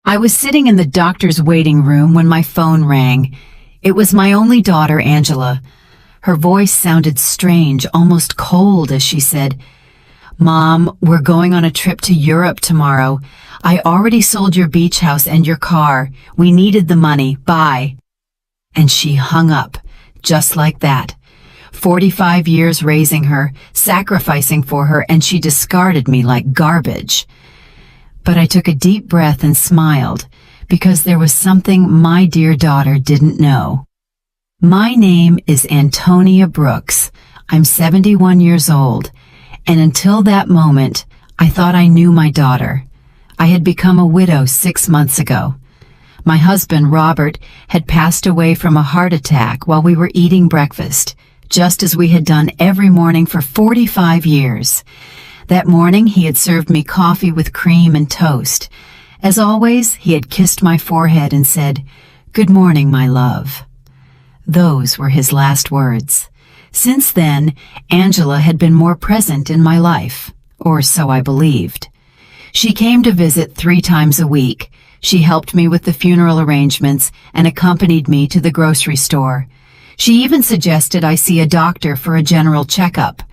I was sitting in the doctor's waiting room when my phone rang. It was my only daughter, Angela. Her voice sounded strange, almost cold, as she said, "Mom, we're going on a trip to Europe tomorrow. I already sold your beach house and your car. We needed the money. Bye." And she hung up, just like that. 45 years raising her, sacrificing for her, and she discarded me like garbage. But I took a deep breath and smiled, because there was something my dear daughter didn't know. My name is Antonia Brooks. I'm 71 years old, and until that moment, I thought I knew my daughter. I had become a widow 6 months ago. My husband, Robert, had passed away from a heart attack while we were eating breakfast, just as we had done every morning for 45 years. That morning, he had served me coffee with cream and toast. As always, he had kissed my forehead and said, "Good morning, my love." Those were his last words. Since then, Angela had been more present in my life, or so I believed. She came to visit 3 times a week. She helped me with the funeral arrangements and accompanied me to the grocery store. She even suggested I see a doctor for a general checkup.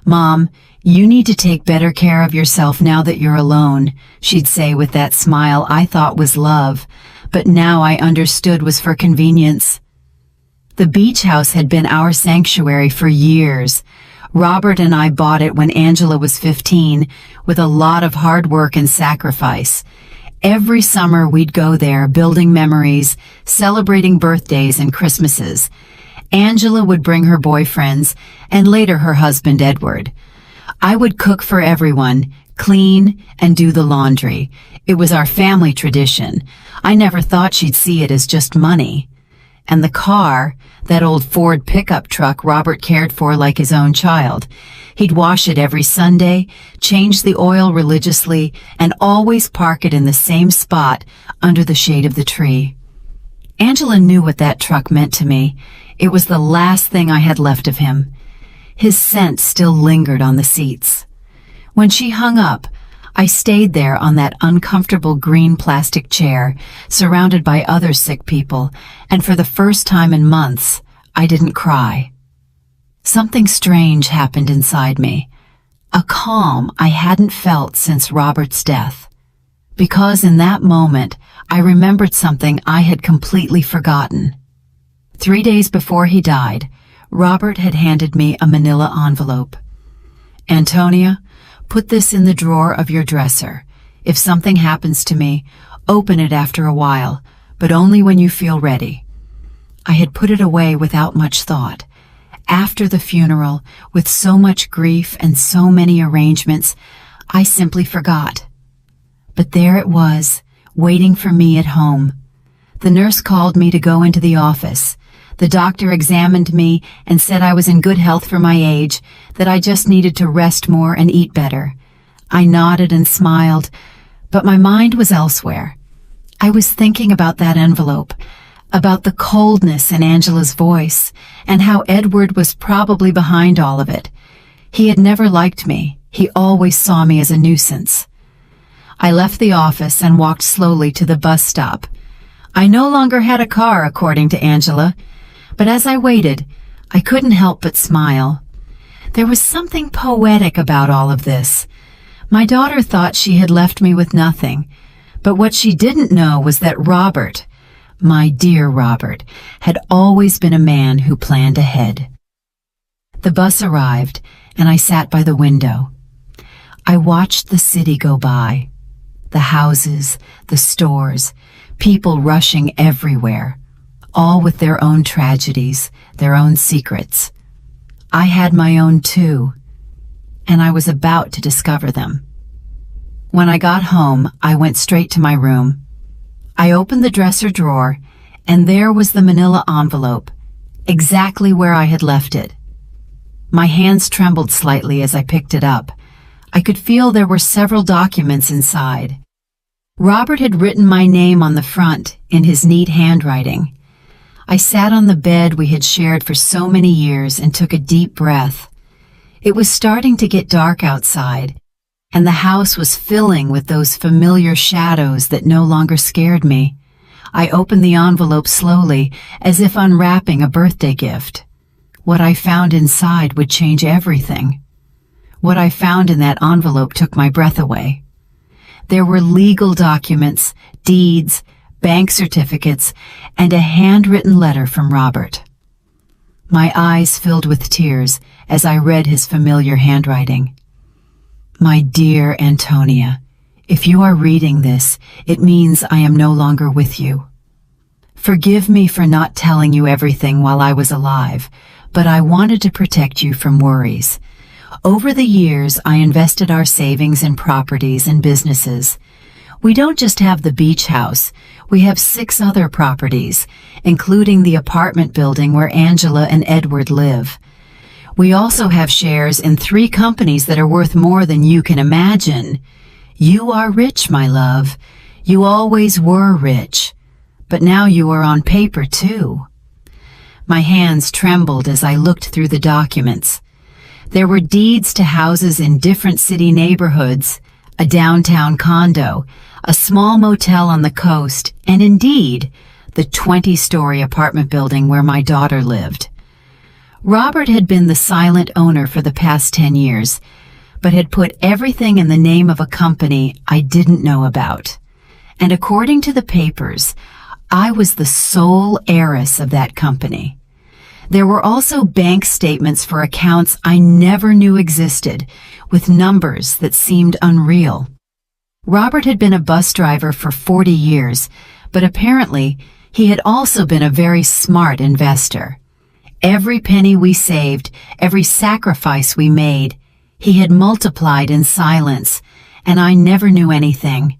"Mom, you need to take better care of yourself now that you're alone," she'd say with that smile I thought was love, but now I understood was for convenience. The beach house had been our sanctuary for years. Robert and I bought it when Angela was 15, with a lot of hard work and sacrifice. Every summer we'd go there, building memories, celebrating birthdays and Christmases. Angela would bring her boyfriends, and later her husband, Edward. I would cook for everyone, clean, and do the laundry. It was our family tradition. I never thought she'd see it as just money. And the car, that old Ford pickup truck Robert cared for like his own child. He'd wash it every Sunday, change the oil religiously, and always park it in the same spot under the shade of the tree. Angela knew what that truck meant to me. It was the last thing I had left of him. His scent still lingered on the seats. When she hung up, I stayed there on that uncomfortable green plastic chair, surrounded by other sick people, and for the first time in months, I didn't cry. Something strange happened inside me, a calm I hadn't felt since Robert's death. Because in that moment, I remembered something I had completely forgotten. 3 days before he died, Robert had handed me a manila envelope. "Antonia, put this in the drawer of your dresser. If something happens to me, open it after a while, but only when you feel ready." I had put it away without much thought. After the funeral, with so much grief and so many arrangements, I simply forgot. But there it was, waiting for me at home. The nurse called me to go into the office. The doctor examined me and said I was in good health for my age, that I just needed to rest more and eat better. I nodded and smiled, but my mind was elsewhere. I was thinking about that envelope, about the coldness in Angela's voice, and how Edward was probably behind all of it. He had never liked me. He always saw me as a nuisance. I left the office and walked slowly to the bus stop. I no longer had a car, according to Angela, but as I waited, I couldn't help but smile. There was something poetic about all of this. My daughter thought she had left me with nothing, but what she didn't know was that Robert, my dear Robert, had always been a man who planned ahead. The bus arrived, and I sat by the window. I watched the city go by. The houses, the stores, people rushing everywhere, all with their own tragedies, their own secrets. I had my own too, and I was about to discover them. When I got home, I went straight to my room. I opened the dresser drawer, and there was the manila envelope, exactly where I had left it. My hands trembled slightly as I picked it up. I could feel there were several documents inside. Robert had written my name on the front in his neat handwriting. I sat on the bed we had shared for so many years and took a deep breath. It was starting to get dark outside, and the house was filling with those familiar shadows that no longer scared me. I opened the envelope slowly, as if unwrapping a birthday gift. What I found inside would change everything. What I found in that envelope took my breath away. There were legal documents, deeds, bank certificates, and a handwritten letter from Robert. My eyes filled with tears as I read his familiar handwriting. My dear Antonia, if you are reading this, it means I am no longer with you. Forgive me for not telling you everything while I was alive, but I wanted to protect you from worries. Over the years, I invested our savings in properties and businesses. We don't just have the beach house, we have 6 other properties, including the apartment building where Angela and Edward live. We also have shares in 3 companies that are worth more than you can imagine. You are rich, my love. You always were rich. But now you are on paper, too. My hands trembled as I looked through the documents. There were deeds to houses in different city neighborhoods, a downtown condo, a small motel on the coast, and indeed, the 20-story apartment building where my daughter lived. Robert had been the silent owner for the past 10 years, but had put everything in the name of a company I didn't know about. And according to the papers, I was the sole heiress of that company. There were also bank statements for accounts I never knew existed, with numbers that seemed unreal. Robert had been a bus driver for 40 years, but apparently he had also been a very smart investor. Every penny we saved, every sacrifice we made, he had multiplied in silence, and I never knew anything.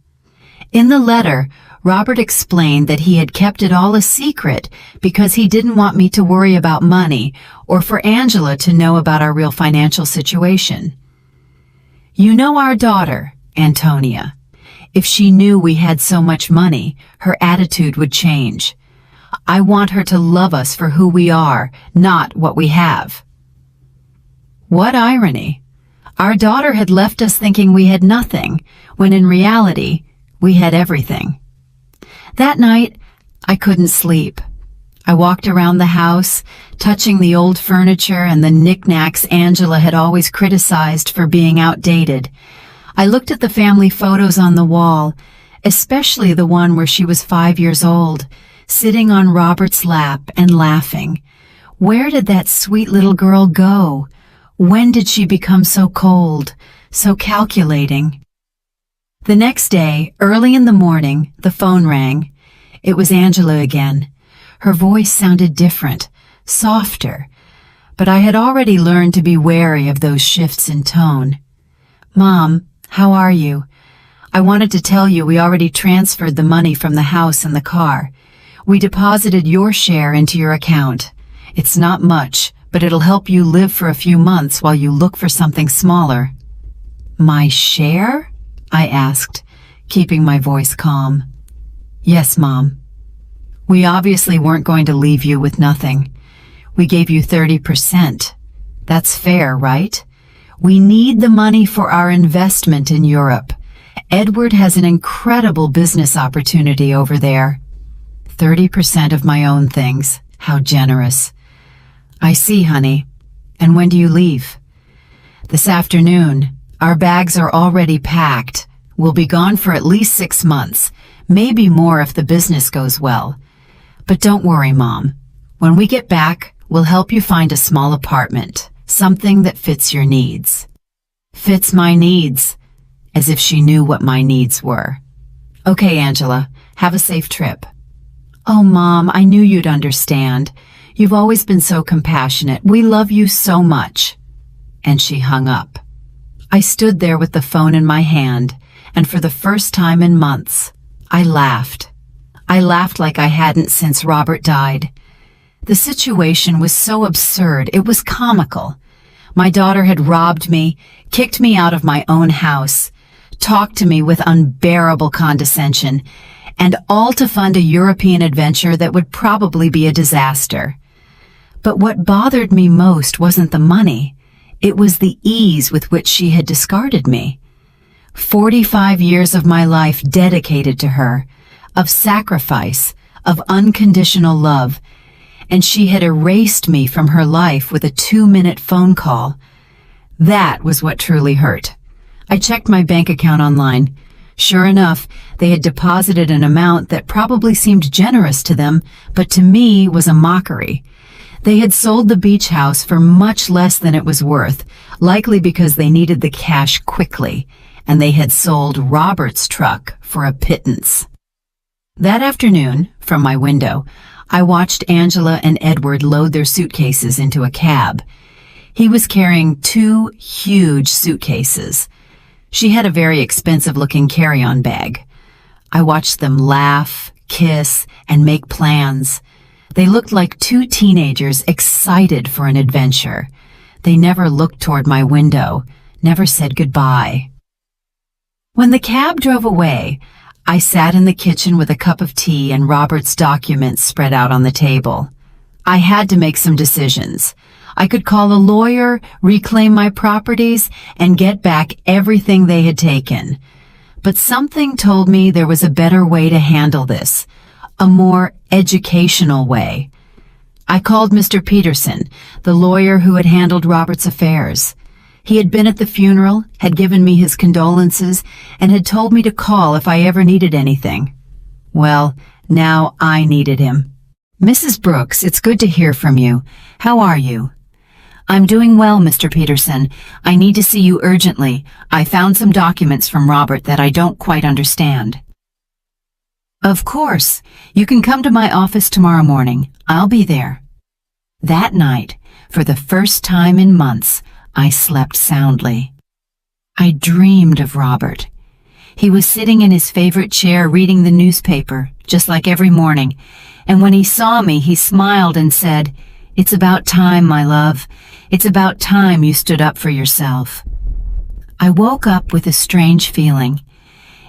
In the letter, Robert explained that he had kept it all a secret because he didn't want me to worry about money or for Angela to know about our real financial situation. You know our daughter, Antonia. If she knew we had so much money, her attitude would change. I want her to love us for who we are, not what we have. What irony. Our daughter had left us thinking we had nothing, when in reality, we had everything. That night, I couldn't sleep. I walked around the house, touching the old furniture and the knickknacks Angela had always criticized for being outdated. I looked at the family photos on the wall, especially the one where she was 5 years old, sitting on Robert's lap and laughing. Where did that sweet little girl go? When did she become so cold, so calculating? The next day, early in the morning, the phone rang. It was Angela again. Her voice sounded different, softer, but I had already learned to be wary of those shifts in tone. Mom, how are you? I wanted to tell you we already transferred the money from the house and the car. We deposited your share into your account. It's not much, but it'll help you live for a few months while you look for something smaller. My share? I asked, keeping my voice calm. Yes, Mom. We obviously weren't going to leave you with nothing. We gave you 30%. That's fair, right? We need the money for our investment in Europe. Edward has an incredible business opportunity over there. 30% of my own things. How generous. I see, honey. And when do you leave? This afternoon. Our bags are already packed. We'll be gone for at least 6 months, maybe more if the business goes well. But don't worry, Mom. When we get back, we'll help you find a small apartment, something that fits your needs. Fits my needs, as if she knew what my needs were. Okay, Angela, have a safe trip. Oh, Mom, I knew you'd understand. You've always been so compassionate. We love you so much. And she hung up. I stood there with the phone in my hand, and for the first time in months, I laughed. I laughed like I hadn't since Robert died. The situation was so absurd, it was comical. My daughter had robbed me, kicked me out of my own house, talked to me with unbearable condescension, and all to fund a European adventure that would probably be a disaster. But what bothered me most wasn't the money. It was the ease with which she had discarded me. 45 years of my life dedicated to her, of sacrifice, of unconditional love, and she had erased me from her life with a 2-minute phone call. That was what truly hurt. I checked my bank account online. Sure enough, they had deposited an amount that probably seemed generous to them, but to me was a mockery. They had sold the beach house for much less than it was worth, likely because they needed the cash quickly, and they had sold Robert's truck for a pittance. That afternoon, from my window, I watched Angela and Edward load their suitcases into a cab. He was carrying 2 huge suitcases. She had a very expensive-looking carry-on bag. I watched them laugh, kiss, and make plans. They looked like 2 teenagers excited for an adventure. They never looked toward my window, never said goodbye. When the cab drove away, I sat in the kitchen with a cup of tea and Robert's documents spread out on the table. I had to make some decisions. I could call a lawyer, reclaim my properties, and get back everything they had taken. But something told me there was a better way to handle this, a more educational way. I called Mr. Peterson, the lawyer who had handled Robert's affairs. He had been at the funeral, had given me his condolences, and had told me to call if I ever needed anything. Well, now I needed him. Mrs. Brooks, it's good to hear from you. How are you? I'm doing well, Mr. Peterson. I need to see you urgently. I found some documents from Robert that I don't quite understand. Of course. You can come to my office tomorrow morning. I'll be there. That night, for the first time in months, I slept soundly. I dreamed of Robert. He was sitting in his favorite chair reading the newspaper, just like every morning, and when he saw me, he smiled and said, "It's about time, my love. It's about time you stood up for yourself." I woke up with a strange feeling.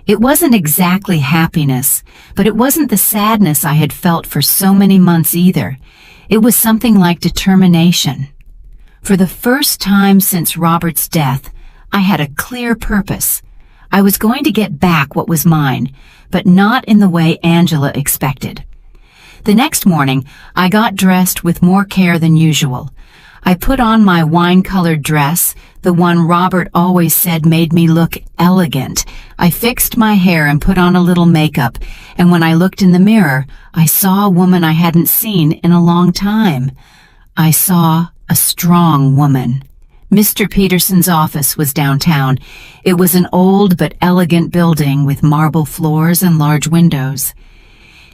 It wasn't exactly happiness, but it wasn't the sadness I had felt for so many months either. It was something like determination. For the first time since Robert's death, I had a clear purpose. I was going to get back what was mine, but not in the way Angela expected. The next morning, I got dressed with more care than usual. I put on my wine-colored dress, the one Robert always said made me look elegant. I fixed my hair and put on a little makeup, and when I looked in the mirror, I saw a woman I hadn't seen in a long time. I saw a strong woman. Mr. Peterson's office was downtown. It was an old but elegant building with marble floors and large windows.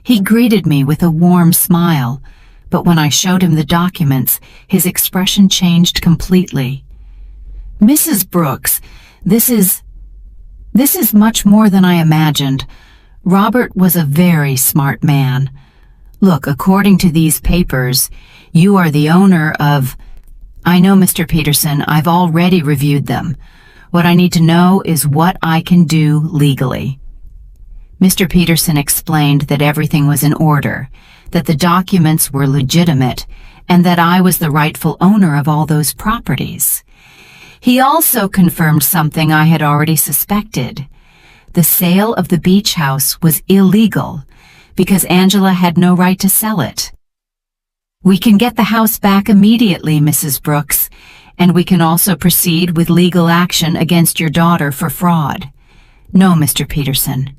He greeted me with a warm smile, but when I showed him the documents, his expression changed completely. "Mrs. Brooks, this is much more than I imagined. Robert was a very smart man. Look, according to these papers, you are the owner of—" "I know, Mr. Peterson, I've already reviewed them. What I need to know is what I can do legally." Mr. Peterson explained that everything was in order, that the documents were legitimate, and that I was the rightful owner of all those properties. He also confirmed something I had already suspected. The sale of the beach house was illegal, because Angela had no right to sell it. "We can get the house back immediately, Mrs. Brooks, and we can also proceed with legal action against your daughter for fraud." "No, Mr. Peterson.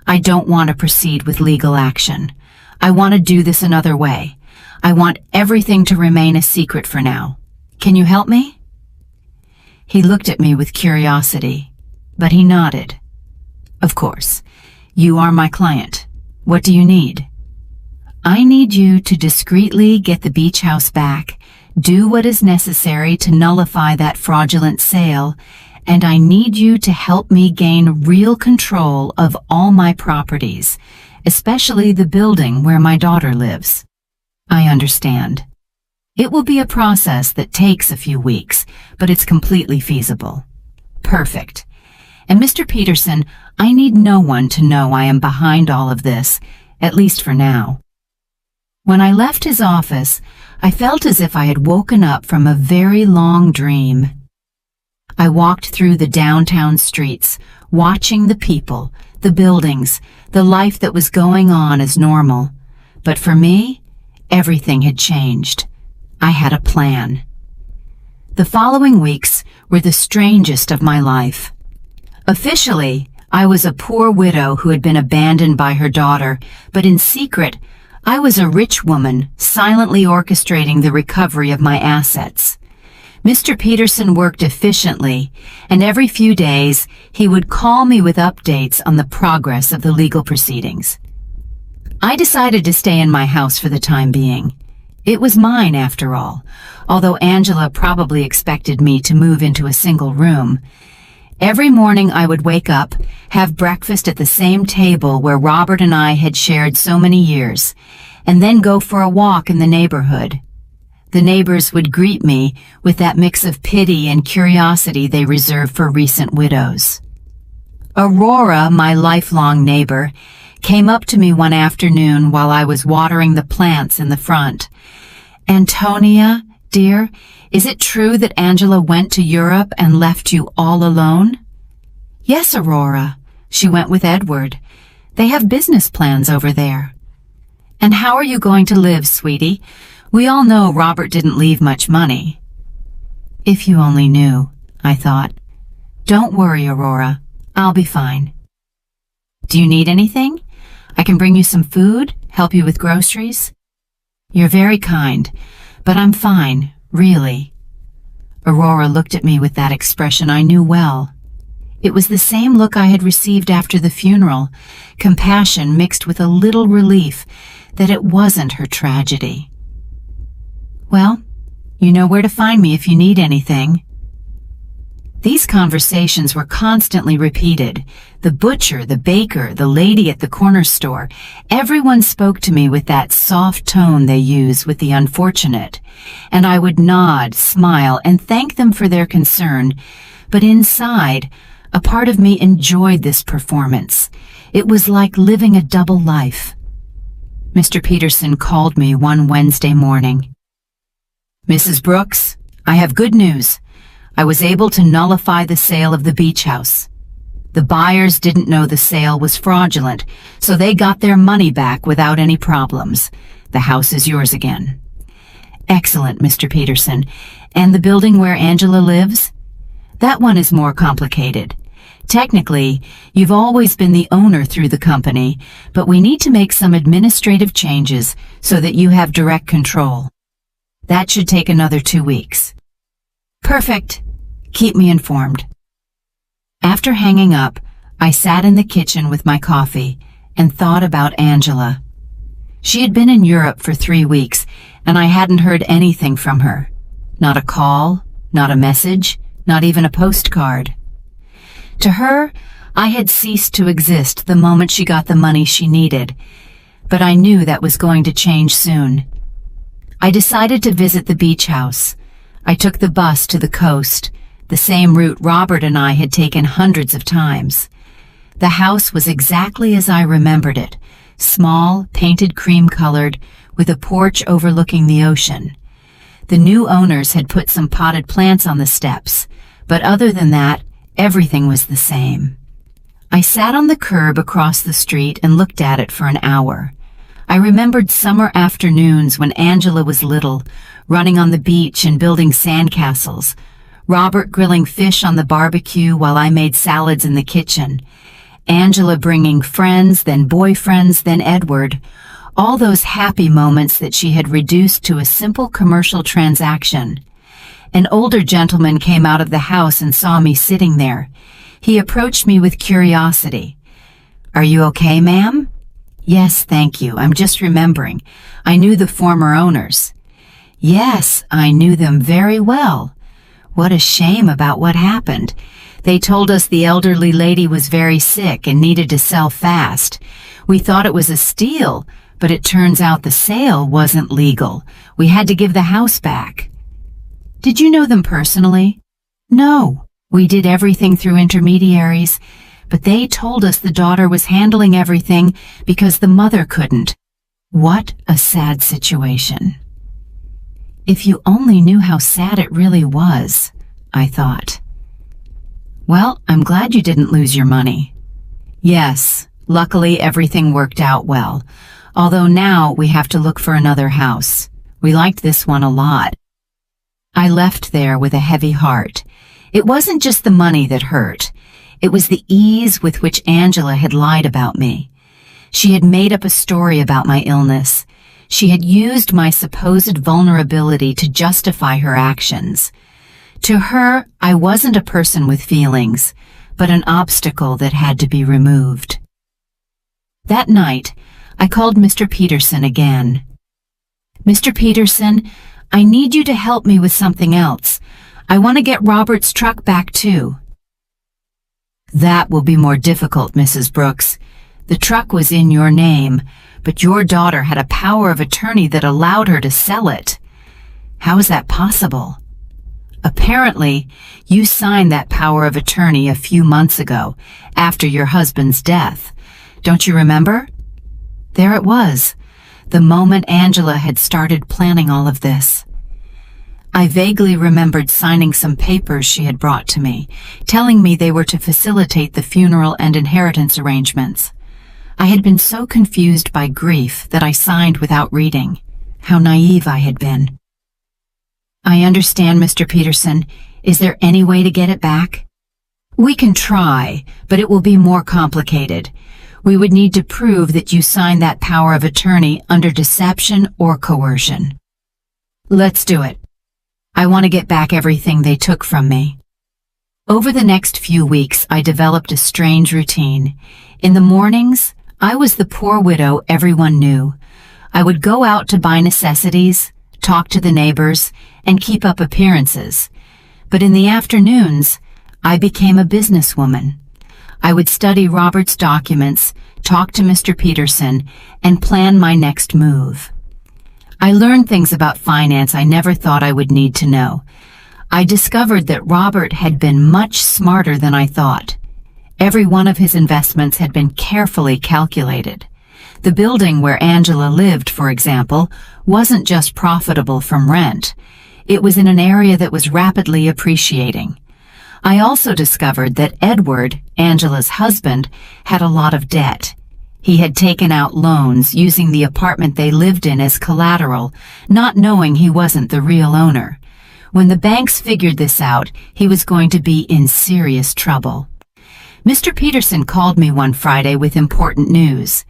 I don't want to proceed with legal action. I want to do this another way. I want everything to remain a secret for now. Can you help me?" He looked at me with curiosity, but he nodded. "Of course. You are my client. What do you need?" "I need you to discreetly get the beach house back, do what is necessary to nullify that fraudulent sale, and I need you to help me gain real control of all my properties, especially the building where my daughter lives." "I understand. It will be a process that takes a few weeks, but it's completely feasible." "Perfect. And Mr. Peterson, I need no one to know I am behind all of this, at least for now." When I left his office, I felt as if I had woken up from a very long dream. I walked through the downtown streets, watching the people, the buildings, the life that was going on as normal. But for me, everything had changed. I had a plan. The following weeks were the strangest of my life. Officially, I was a poor widow who had been abandoned by her daughter, but in secret, I was a rich woman silently orchestrating the recovery of my assets. Mr. Peterson worked efficiently, and every few days he would call me with updates on the progress of the legal proceedings. I decided to stay in my house for the time being. It was mine, after all, although Angela probably expected me to move into a single room. Every morning I would wake up, have breakfast at the same table where Robert and I had shared so many years, and then go for a walk in the neighborhood. The neighbors would greet me with that mix of pity and curiosity they reserve for recent widows. Aurora, my lifelong neighbor, came up to me one afternoon while I was watering the plants in the front. "Antonia, dear, is it true that Angela went to Europe and left you all alone?" "Yes, Aurora. She went with Edward. They have business plans over there." "And how are you going to live, sweetie? We all know Robert didn't leave much money." "If you only knew," I thought. "Don't worry, Aurora. I'll be fine." "Do you need anything? I can bring you some food, help you with groceries." "You're very kind, but I'm fine, really." Aurora looked at me with that expression I knew well. It was the same look I had received after the funeral, compassion mixed with a little relief that it wasn't her tragedy. "Well, you know where to find me if you need anything." These conversations were constantly repeated. The butcher, the baker, the lady at the corner store, everyone spoke to me with that soft tone they use with the unfortunate, and I would nod, smile, and thank them for their concern, but inside, a part of me enjoyed this performance. It was like living a double life. Mr. Peterson called me one Wednesday morning. "Mrs. Brooks, I have good news. I was able to nullify the sale of the beach house. The buyers didn't know the sale was fraudulent, so they got their money back without any problems. The house is yours again." "Excellent, Mr. Peterson. And the building where Angela lives?" "That one is more complicated. Technically, you've always been the owner through the company, but we need to make some administrative changes so that you have direct control. That should take another 2 weeks." "Perfect. Keep me informed." After hanging up, I sat in the kitchen with my coffee and thought about Angela. She had been in Europe for 3 weeks, and I hadn't heard anything from her. Not a call, not a message, not even a postcard. To her, I had ceased to exist the moment she got the money she needed, but I knew that was going to change soon. I decided to visit the beach house. I took the bus to the coast, the same route Robert and I had taken hundreds of times. The house was exactly as I remembered it, small, painted cream-colored, with a porch overlooking the ocean. The new owners had put some potted plants on the steps, but other than that, everything was the same. I sat on the curb across the street and looked at it for an hour. I remembered summer afternoons when Angela was little, running on the beach and building sandcastles, Robert grilling fish on the barbecue while I made salads in the kitchen, Angela bringing friends, then boyfriends, then Edward, all those happy moments that she had reduced to a simple commercial transaction. An older gentleman came out of the house and saw me sitting there. He approached me with curiosity. "Are you okay, ma'am?" "Yes, thank you. I'm just remembering. I knew the former owners." "Yes, I knew them very well. What a shame about what happened. They told us the elderly lady was very sick and needed to sell fast. We thought it was a steal, but it turns out the sale wasn't legal. We had to give the house back." "Did you know them personally?" "No. We did everything through intermediaries, but they told us the daughter was handling everything because the mother couldn't." What a sad situation. If you only knew how sad it really was, I thought. Well, I'm glad you didn't lose your money. Yes, luckily everything worked out well, although now we have to look for another house. We liked this one a lot. I left there with a heavy heart. It wasn't just the money that hurt. It was the ease with which Angela had lied about me. She had made up a story about my illness. She had used my supposed vulnerability to justify her actions. To her, I wasn't a person with feelings, but an obstacle that had to be removed. That night, I called Mr. Peterson again. Mr. Peterson, I need you to help me with something else. I want to get Robert's truck back too. That will be more difficult, Mrs. Brooks. The truck was in your name, but your daughter had a power of attorney that allowed her to sell it. How is that possible? Apparently, you signed that power of attorney a few months ago, after your husband's death. Don't you remember? There it was, the moment Angela had started planning all of this. I vaguely remembered signing some papers she had brought to me, telling me they were to facilitate the funeral and inheritance arrangements. I had been so confused by grief that I signed without reading. How naive I had been. I understand, Mr. Peterson. Is there any way to get it back? We can try, but it will be more complicated. We would need to prove that you signed that power of attorney under deception or coercion. Let's do it. I want to get back everything they took from me. Over the next few weeks, I developed a strange routine. In the mornings, I was the poor widow everyone knew. I would go out to buy necessities, talk to the neighbors, and keep up appearances. But in the afternoons, I became a businesswoman. I would study Robert's documents, talk to Mr. Peterson, and plan my next move. I learned things about finance I never thought I would need to know. I discovered that Robert had been much smarter than I thought. Every one of his investments had been carefully calculated. The building where Angela lived, for example, wasn't just profitable from rent. It was in an area that was rapidly appreciating. I also discovered that Edward, Angela's husband, had a lot of debt. He had taken out loans using the apartment they lived in as collateral, not knowing he wasn't the real owner. When the banks figured this out, he was going to be in serious trouble. Mr. Peterson called me one Friday with important news.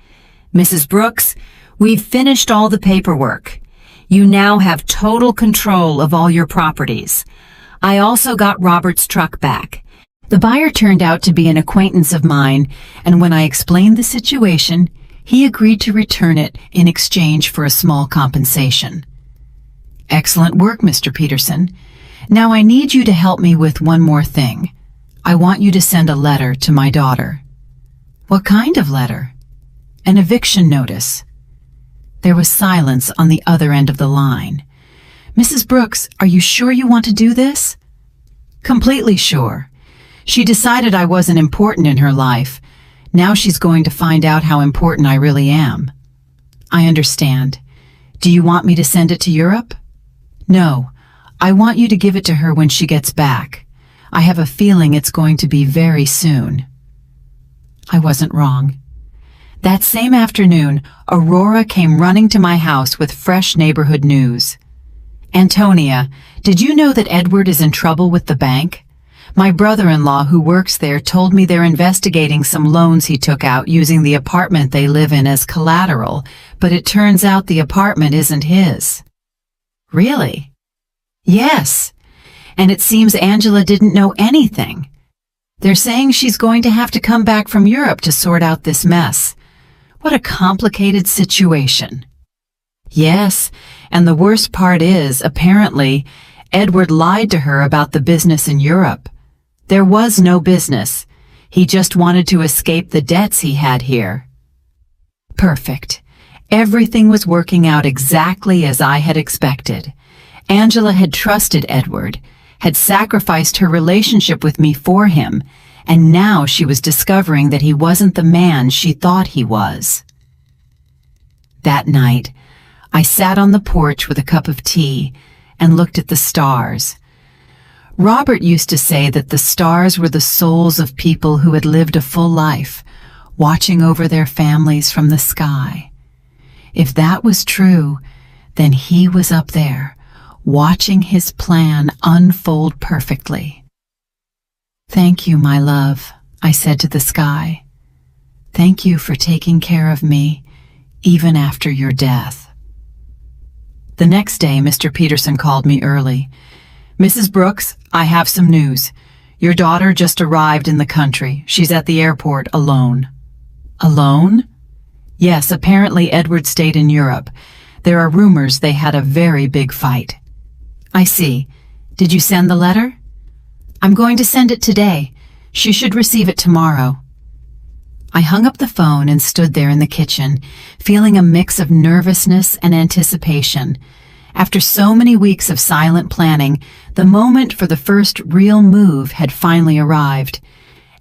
Mrs. Brooks, we've finished all the paperwork. You now have total control of all your properties. I also got Robert's truck back. The buyer turned out to be an acquaintance of mine, and when I explained the situation, he agreed to return it in exchange for a small compensation. Excellent work, Mr. Peterson. Now I need you to help me with one more thing. I want you to send a letter to my daughter. What kind of letter? An eviction notice. There was silence on the other end of the line. Mrs. Brooks, are you sure you want to do this? Completely sure. She decided I wasn't important in her life. Now she's going to find out how important I really am. I understand. Do you want me to send it to Europe? No. I want you to give it to her when she gets back. I have a feeling it's going to be very soon. I wasn't wrong. That same afternoon, Aurora came running to my house with fresh neighborhood news. Antonia, did you know that Edward is in trouble with the bank? My brother-in-law who works there told me they're investigating some loans he took out using the apartment they live in as collateral, but it turns out the apartment isn't his. Really? Yes. And it seems Angela didn't know anything. They're saying she's going to have to come back from Europe to sort out this mess. What a complicated situation. Yes, and the worst part is, apparently, Edward lied to her about the business in Europe. There was no business. He just wanted to escape the debts he had here. Perfect. Everything was working out exactly as I had expected. Angela had trusted Edward, had sacrificed her relationship with me for him, and now she was discovering that he wasn't the man she thought he was. That night, I sat on the porch with a cup of tea and looked at the stars. Robert used to say that the stars were the souls of people who had lived a full life, watching over their families from the sky. If that was true, then he was up there, watching his plan unfold perfectly. "Thank you, my love," I said to the sky. "Thank you for taking care of me, even after your death." The next day, Mr. Peterson called me early. "Mrs. Brooks, I have some news. Your daughter just arrived in the country. She's at the airport alone." "Alone?" "Yes, apparently Edward stayed in Europe. There are rumors they had a very big fight." "I see. Did you send the letter?" "I'm going to send it today. She should receive it tomorrow." I hung up the phone and stood there in the kitchen, feeling a mix of nervousness and anticipation. After so many weeks of silent planning, the moment for the first real move had finally arrived.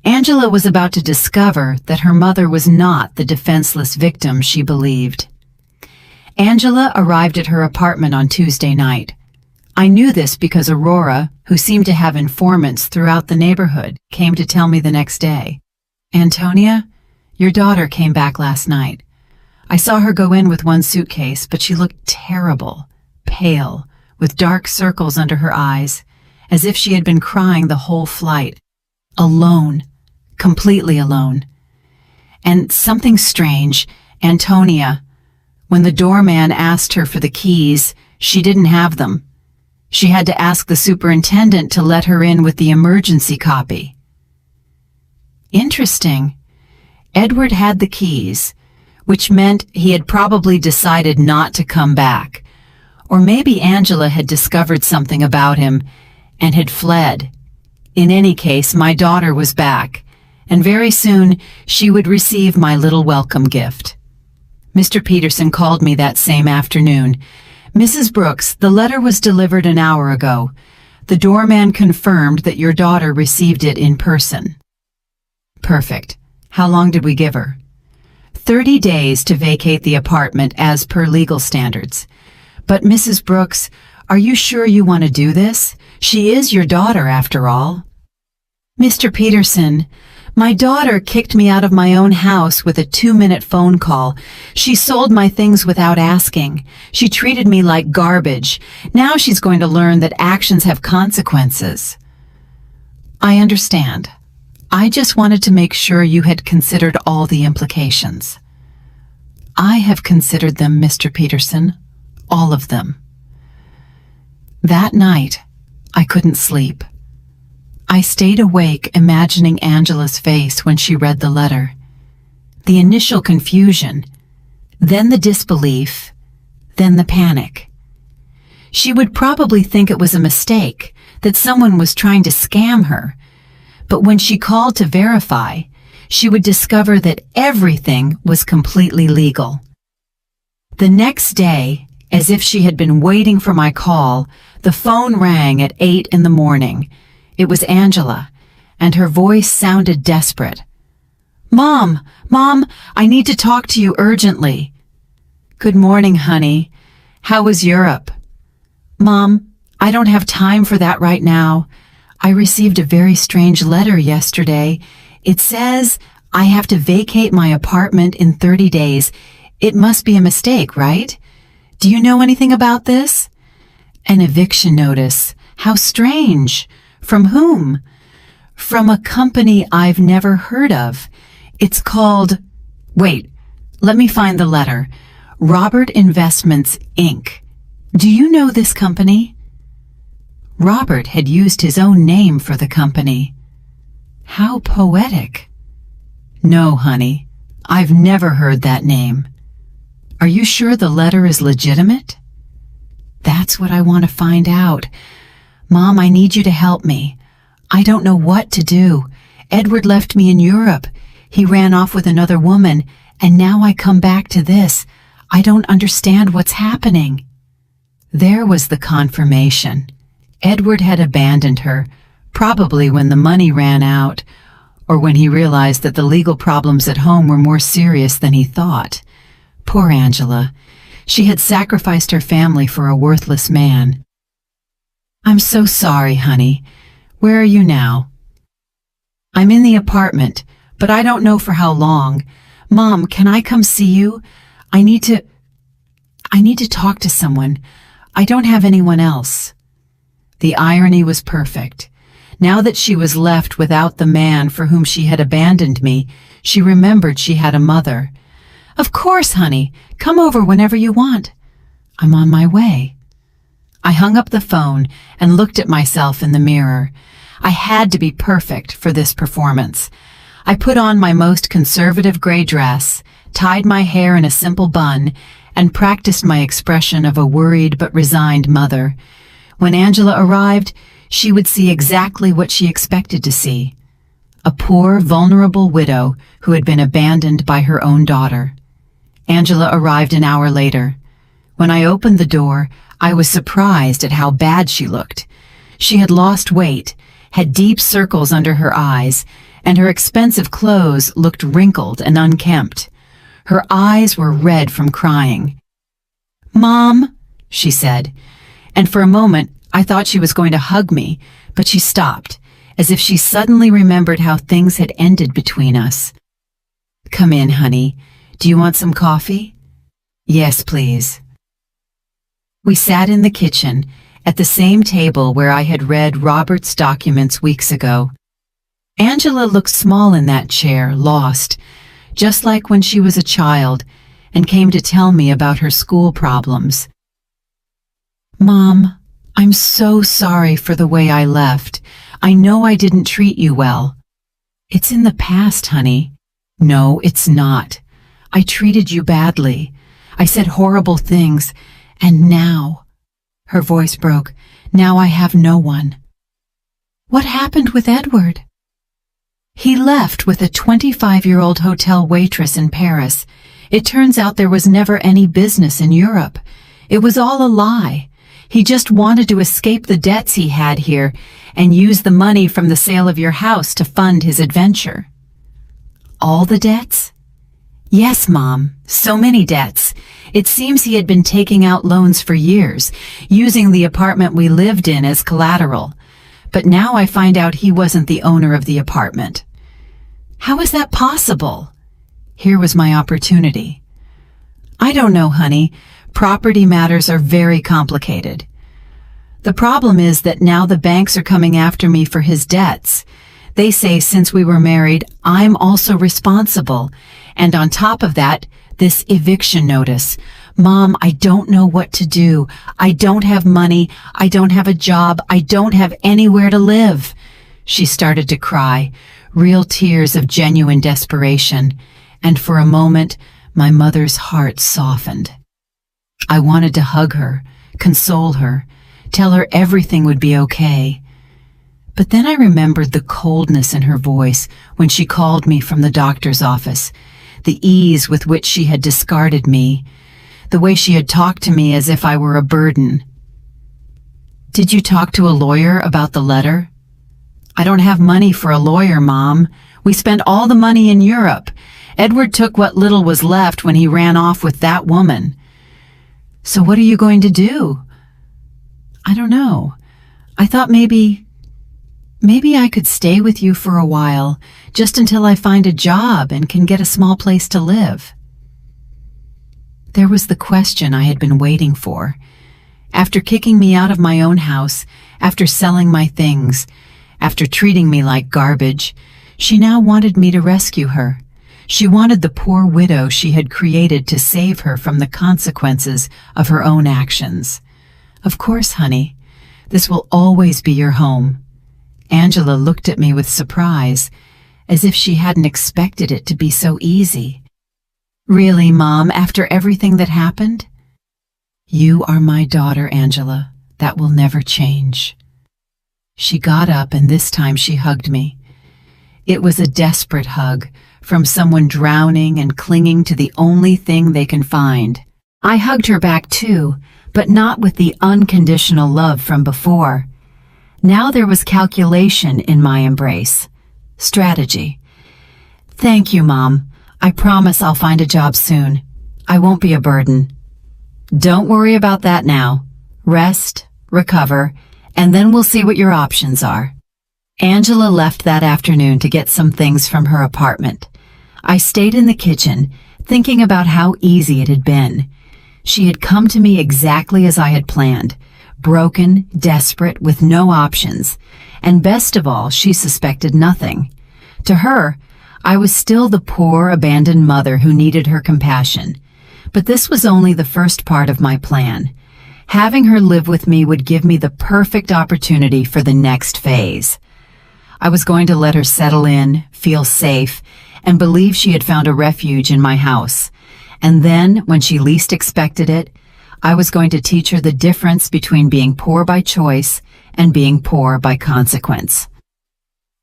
Angela was about to discover that her mother was not the defenseless victim she believed. Angela arrived at her apartment on Tuesday night. I knew this because Aurora, who seemed to have informants throughout the neighborhood, came to tell me the next day. "Antonia, your daughter came back last night. I saw her go in with one suitcase, but she looked terrible, pale, with dark circles under her eyes, as if she had been crying the whole flight. Alone, completely alone. And something strange, Antonia, when the doorman asked her for the keys, she didn't have them. She had to ask the superintendent to let her in with the emergency copy." Interesting. Edward had the keys, which meant he had probably decided not to come back. Or maybe Angela had discovered something about him and had fled. In any case, my daughter was back, and very soon she would receive my little welcome gift. Mr. Peterson called me that same afternoon. "Mrs. Brooks, the letter was delivered an hour ago. The doorman confirmed that your daughter received it in person." "Perfect. How long did we give her?" 30 days to vacate the apartment as per legal standards. "But Mrs. Brooks, are you sure you want to do this? She is your daughter after all." "Mr. Peterson, my daughter kicked me out of my own house with a 2-minute phone call. She sold my things without asking. She treated me like garbage. Now she's going to learn that actions have consequences." "I understand. I just wanted to make sure you had considered all the implications." "I have considered them, Mr. Peterson. All of them." That night, I couldn't sleep. I stayed awake imagining Angela's face when she read the letter. The initial confusion, then the disbelief, then the panic. She would probably think it was a mistake, that someone was trying to scam her. But when she called to verify, she would discover that everything was completely legal. The next day, as if she had been waiting for my call, the phone rang at 8 in the morning. It was Angela, and her voice sounded desperate. Mom, I need to talk to you urgently." "Good morning, honey. How was Europe?" "Mom, I don't have time for that right now. I received a very strange letter yesterday. It says I have to vacate my apartment in 30 days. It must be a mistake, right? Do you know anything about this?" "An eviction notice. How strange. From whom?" "From a company I've never heard of. It's called..." "Wait, let me find the letter. Robert Investments, Inc. Do you know this company?" Robert had used his own name for the company. How poetic. "No, honey, I've never heard that name." "Are you sure the letter is legitimate?" "That's what I want to find out. Mom, I need you to help me. I don't know what to do. Edward left me in Europe. He ran off with another woman, and now I come back to this. I don't understand what's happening." There was the confirmation. Edward had abandoned her, probably when the money ran out, or when he realized that the legal problems at home were more serious than he thought. Poor Angela. She had sacrificed her family for a worthless man. "I'm so sorry, honey. Where are you now? I'm in the apartment, but I don't know for how long. Mom, can I come see you? I need to talk to someone. I don't have anyone else. The irony was perfect. Now that she was left without the man for whom she had abandoned me, she remembered she had a mother. Of course, honey. Come over whenever you want. I'm on my way. I hung up the phone and looked at myself in the mirror. I had to be perfect for this performance. I put on my most conservative gray dress, tied my hair in a simple bun, and practiced my expression of a worried but resigned mother. When Angela arrived, she would see exactly what she expected to see. A poor, vulnerable widow who had been abandoned by her own daughter. Angela arrived an hour later. When I opened the door, I was surprised at how bad she looked. She had lost weight, had deep circles under her eyes, and her expensive clothes looked wrinkled and unkempt. Her eyes were red from crying. "Mom," she said, and for a moment I thought she was going to hug me, but she stopped, as if she suddenly remembered how things had ended between us. "Come in, honey. Do you want some coffee?" "Yes, please." We sat in the kitchen, at the same table where I had read Robert's documents weeks ago. Angela looked small in that chair, lost, just like when she was a child, and came to tell me about her school problems. "Mom, I'm so sorry for the way I left. I know I didn't treat you well." "It's in the past, honey." "No, it's not. I treated you badly. I said horrible things, and now—" her voice broke. "Now I have no one." "What happened with Edward?" "He left with a 25-year-old hotel waitress in Paris. It turns out there was never any business in Europe. It was all a lie. He just wanted to escape the debts he had here and use the money from the sale of your house to fund his adventure." "All the debts?" "Yes, Mom, so many debts. It seems he had been taking out loans for years, using the apartment we lived in as collateral. But now I find out he wasn't the owner of the apartment." "How is that possible?" Here was my opportunity. "I don't know, honey. Property matters are very complicated. The problem is that now the banks are coming after me for his debts. They say since we were married, I'm also responsible. And on top of that, this eviction notice. Mom, I don't know what to do. I don't have money. I don't have a job. I don't have anywhere to live." She started to cry, real tears of genuine desperation, and for a moment, my mother's heart softened. I wanted to hug her, console her, tell her everything would be okay. But then I remembered the coldness in her voice when she called me from the doctor's office, the ease with which she had discarded me, the way she had talked to me as if I were a burden. "Did you talk to a lawyer about the letter?" "I don't have money for a lawyer, Mom. We spent all the money in Europe. Edward took what little was left when he ran off with that woman." "So what are you going to do?" "I don't know. I thought maybe I could stay with you for a while, just until I find a job and can get a small place to live." There was the question I had been waiting for. After kicking me out of my own house, after selling my things, after treating me like garbage, she now wanted me to rescue her. She wanted the poor widow she had created to save her from the consequences of her own actions. "Of course, honey. This will always be your home." Angela looked at me with surprise, as if she hadn't expected it to be so easy. "Really, Mom, after everything that happened?" "You are my daughter, Angela. That will never change." She got up and this time she hugged me. It was a desperate hug, from someone drowning and clinging to the only thing they can find. I hugged her back too, but not with the unconditional love from before. Now there was calculation in my embrace. Strategy. "Thank you, Mom. I promise I'll find a job soon. I won't be a burden." "Don't worry about that now. Rest, recover, and then we'll see what your options are." Angela left that afternoon to get some things from her apartment. I stayed in the kitchen, thinking about how easy it had been. She had come to me exactly as I had planned, broken, desperate, with no options, and best of all, she suspected nothing. To her, I was still the poor, abandoned mother who needed her compassion. But this was only the first part of my plan. Having her live with me would give me the perfect opportunity for the next phase. I was going to let her settle in, feel safe, and believe she had found a refuge in my house. And then, when she least expected it, I was going to teach her the difference between being poor by choice and being poor by consequence.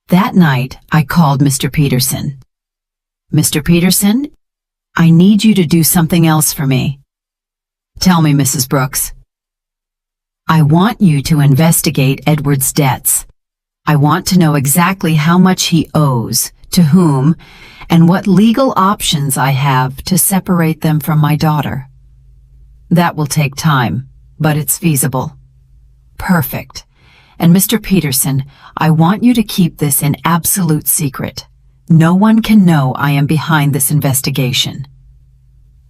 That night, I called Mr. Peterson. "Mr. Peterson, I need you to do something else for me." "Tell me, Mrs. Brooks." "I want you to investigate Edward's debts. I want to know exactly how much he owes, to whom, and what legal options I have to separate them from my daughter." "That will take time, but it's feasible." "Perfect. And Mr. Peterson, I want you to keep this in absolute secret. No one can know I am behind this investigation."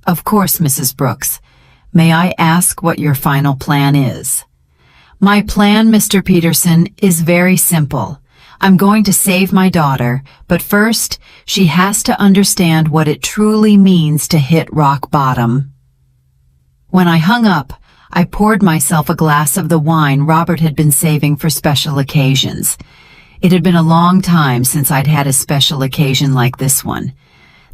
"Of course, Mrs. Brooks. May I ask what your final plan is?" "My plan, Mr. Peterson, is very simple. I'm going to save my daughter, but first, she has to understand what it truly means to hit rock bottom." When I hung up, I poured myself a glass of the wine Robert had been saving for special occasions. It had been a long time since I'd had a special occasion like this one.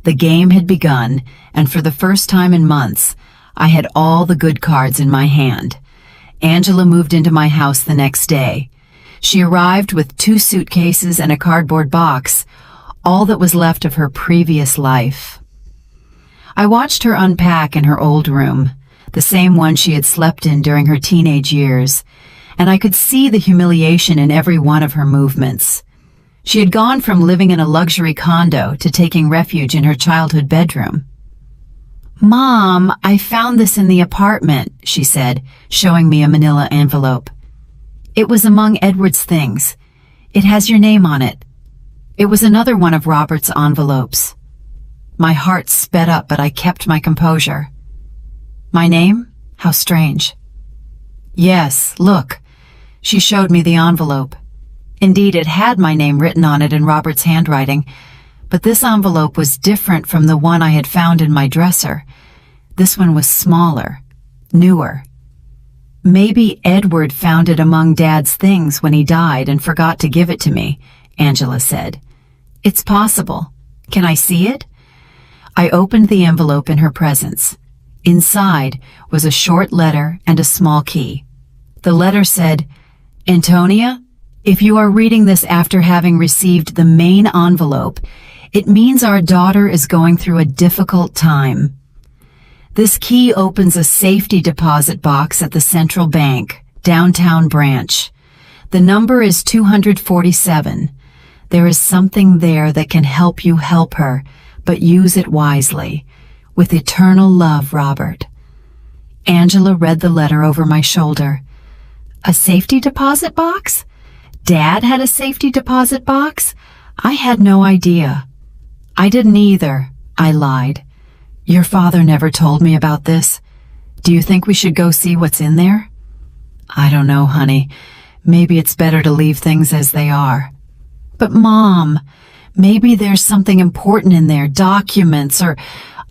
The game had begun, and for the first time in months, I had all the good cards in my hand. Angela moved into my house the next day. She arrived with 2 suitcases and a cardboard box, all that was left of her previous life. I watched her unpack in her old room, the same one she had slept in during her teenage years, and I could see the humiliation in every one of her movements. She had gone from living in a luxury condo to taking refuge in her childhood bedroom. "Mom, I found this in the apartment," she said, showing me a manila envelope. "It was among Edward's things. It has your name on it." It was another one of Robert's envelopes. My heart sped up, but I kept my composure. "My name? How strange." "Yes, look." She showed me the envelope. Indeed, it had my name written on it in Robert's handwriting, but this envelope was different from the one I had found in my dresser. This one was smaller, newer. "Maybe Edward found it among Dad's things when he died and forgot to give it to me," Angela said. "It's possible. Can I see it?" I opened the envelope in her presence. Inside was a short letter and a small key. The letter said, "Antonia, if you are reading this after having received the main envelope, it means our daughter is going through a difficult time. This key opens a safety deposit box at the Central Bank, downtown branch. The number is 247. There is something there that can help you help her, but use it wisely. With eternal love, Robert." Angela read the letter over my shoulder. A safety deposit box? Dad had a safety deposit box? I had no idea. "I didn't either," I lied. "Your father never told me about this. Do you think we should go see what's in there?" "I don't know, honey. Maybe it's better to leave things as they are." "But Mom, maybe there's something important in there, documents, or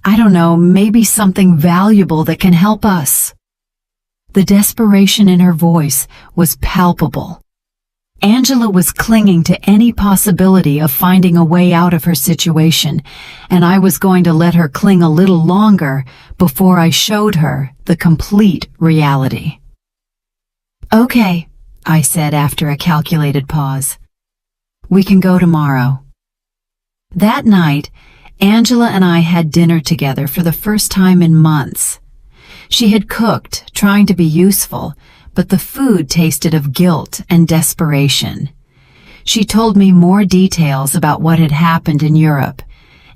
I don't know, maybe something valuable that can help us." The desperation in her voice was palpable. Angela was clinging to any possibility of finding a way out of her situation, and I was going to let her cling a little longer before I showed her the complete reality. "Okay," I said after a calculated pause. "We can go tomorrow." That night, Angela and I had dinner together for the first time in months. She had cooked, trying to be useful, but the food tasted of guilt and desperation. She told me more details about what had happened in Europe,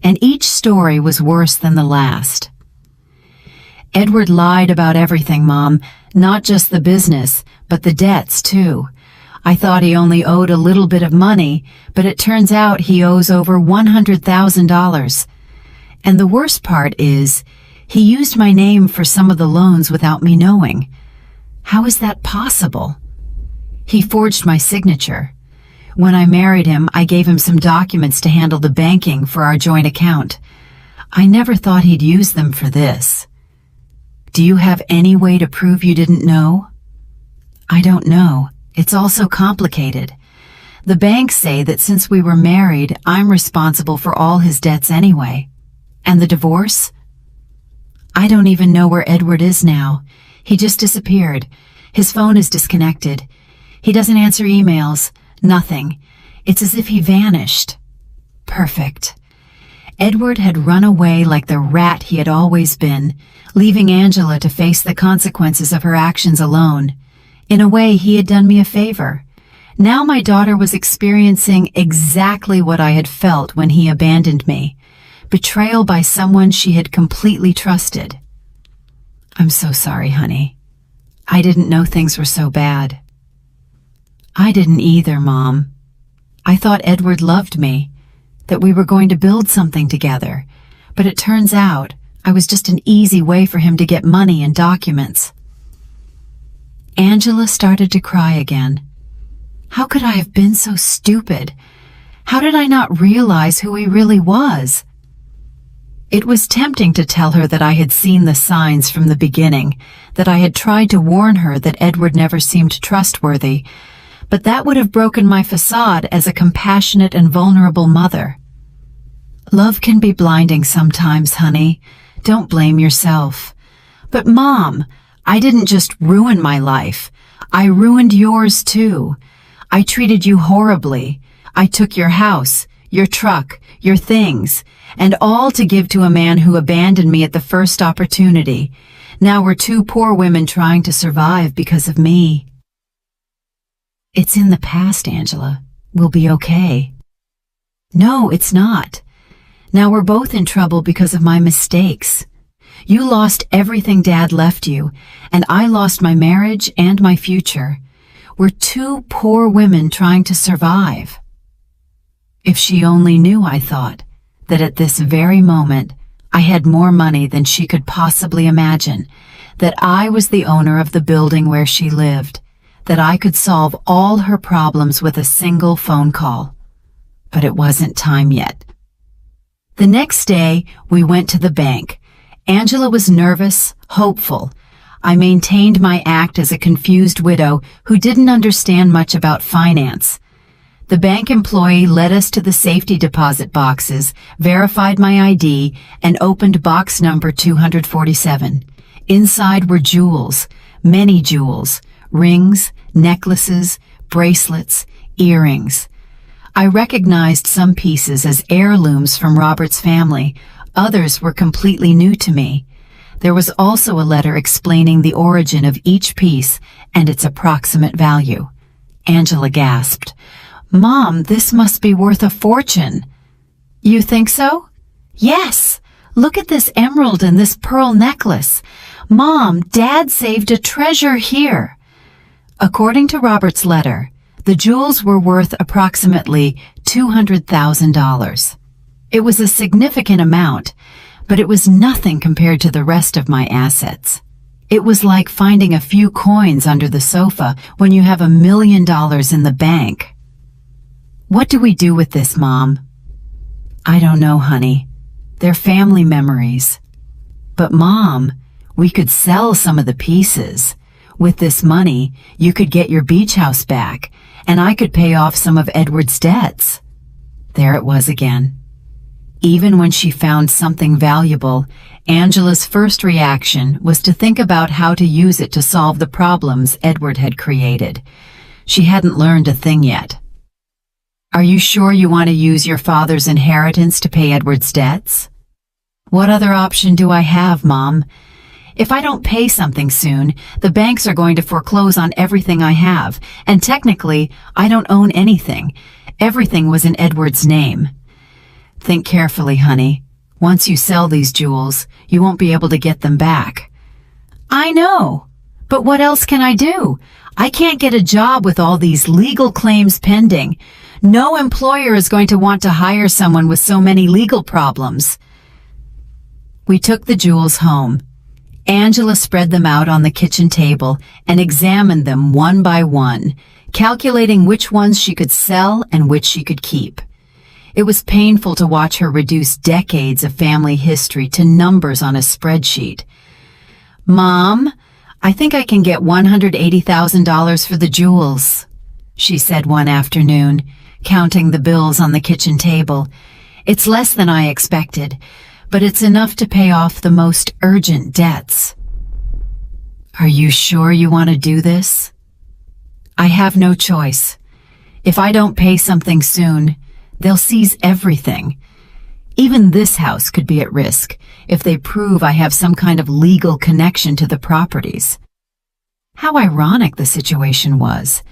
and each story was worse than the last. "Edward lied about everything, Mom, not just the business, but the debts, too. I thought he only owed a little bit of money, but it turns out he owes over $100,000. And the worst part is, he used my name for some of the loans without me knowing. How is that possible? He forged my signature. When I married him, I gave him some documents to handle the banking for our joint account. I never thought he'd use them for this. Do you have any way to prove you didn't know? I don't know. It's all so complicated. The banks say that since we were married, I'm responsible for all his debts anyway. And the divorce? I don't even know where Edward is now. He just disappeared. His phone is disconnected. He doesn't answer emails. Nothing. It's as if he vanished. Perfect. Edward had run away like the rat he had always been, leaving Angela to face the consequences of her actions alone. In a way, he had done me a favor. Now my daughter was experiencing exactly what I had felt when he abandoned me. Betrayal by someone she had completely trusted. I'm so sorry, honey. I didn't know things were so bad. I didn't either, Mom. I thought Edward loved me, that we were going to build something together, but it turns out I was just an easy way for him to get money and documents. Angela started to cry again. How could I have been so stupid? How did I not realize who he really was? It was tempting to tell her that I had seen the signs from the beginning, that I had tried to warn her that Edward never seemed trustworthy, but that would have broken my facade as a compassionate and vulnerable mother. Love can be blinding sometimes, honey. Don't blame yourself. But Mom, I didn't just ruin my life. I ruined yours too. I treated you horribly. I took your house, your truck, your things, and all to give to a man who abandoned me at the first opportunity. Now we're two poor women trying to survive because of me. It's in the past, Angela. We'll be okay. No, it's not. Now we're both in trouble because of my mistakes. You lost everything Dad left you, and I lost my marriage and my future. We're two poor women trying to survive. If she only knew, I thought, that at this very moment I had more money than she could possibly imagine, that I was the owner of the building where she lived, that I could solve all her problems with a single phone call. But it wasn't time yet. The next day, we went to the bank. Angela was nervous, hopeful. I maintained my act as a confused widow who didn't understand much about finance. The bank employee led us to the safety deposit boxes, verified my ID, and opened box number 247. Inside were jewels, many jewels, rings, necklaces, bracelets, earrings. I recognized some pieces as heirlooms from Robert's family. Others were completely new to me. There was also a letter explaining the origin of each piece and its approximate value. Angela gasped. Mom, this must be worth a fortune. You think so? Yes. Look at this emerald and this pearl necklace. Mom, Dad saved a treasure here. According to Robert's letter, the jewels were worth approximately $200,000. It was a significant amount, but it was nothing compared to the rest of my assets. It was like finding a few coins under the sofa when you have $1 million in the bank. What do we do with this, Mom? I don't know, honey. They're family memories. But Mom, we could sell some of the pieces. With this money, you could get your beach house back, and I could pay off some of Edward's debts. There it was again. Even when she found something valuable, Angela's first reaction was to think about how to use it to solve the problems Edward had created. She hadn't learned a thing yet. Are you sure you want to use your father's inheritance to pay Edward's debts? What other option do I have, Mom? If I don't pay something soon, the banks are going to foreclose on everything I have, and technically, I don't own anything. Everything was in Edward's name. Think carefully, honey. Once you sell these jewels, you won't be able to get them back. I know. But what else can I do? I can't get a job with all these legal claims pending. No employer is going to want to hire someone with so many legal problems. We took the jewels home. Angela spread them out on the kitchen table and examined them one by one, calculating which ones she could sell and which she could keep. It was painful to watch her reduce decades of family history to numbers on a spreadsheet. "Mom, I think I can get $180,000 for the jewels," she said one afternoon, counting the bills on the kitchen table. "It's less than I expected, but it's enough to pay off the most urgent debts." "Are you sure you want to do this?" "I have no choice. If I don't pay something soon, they'll seize everything. Even this house could be at risk if they prove I have some kind of legal connection to the properties." How ironic the situation was.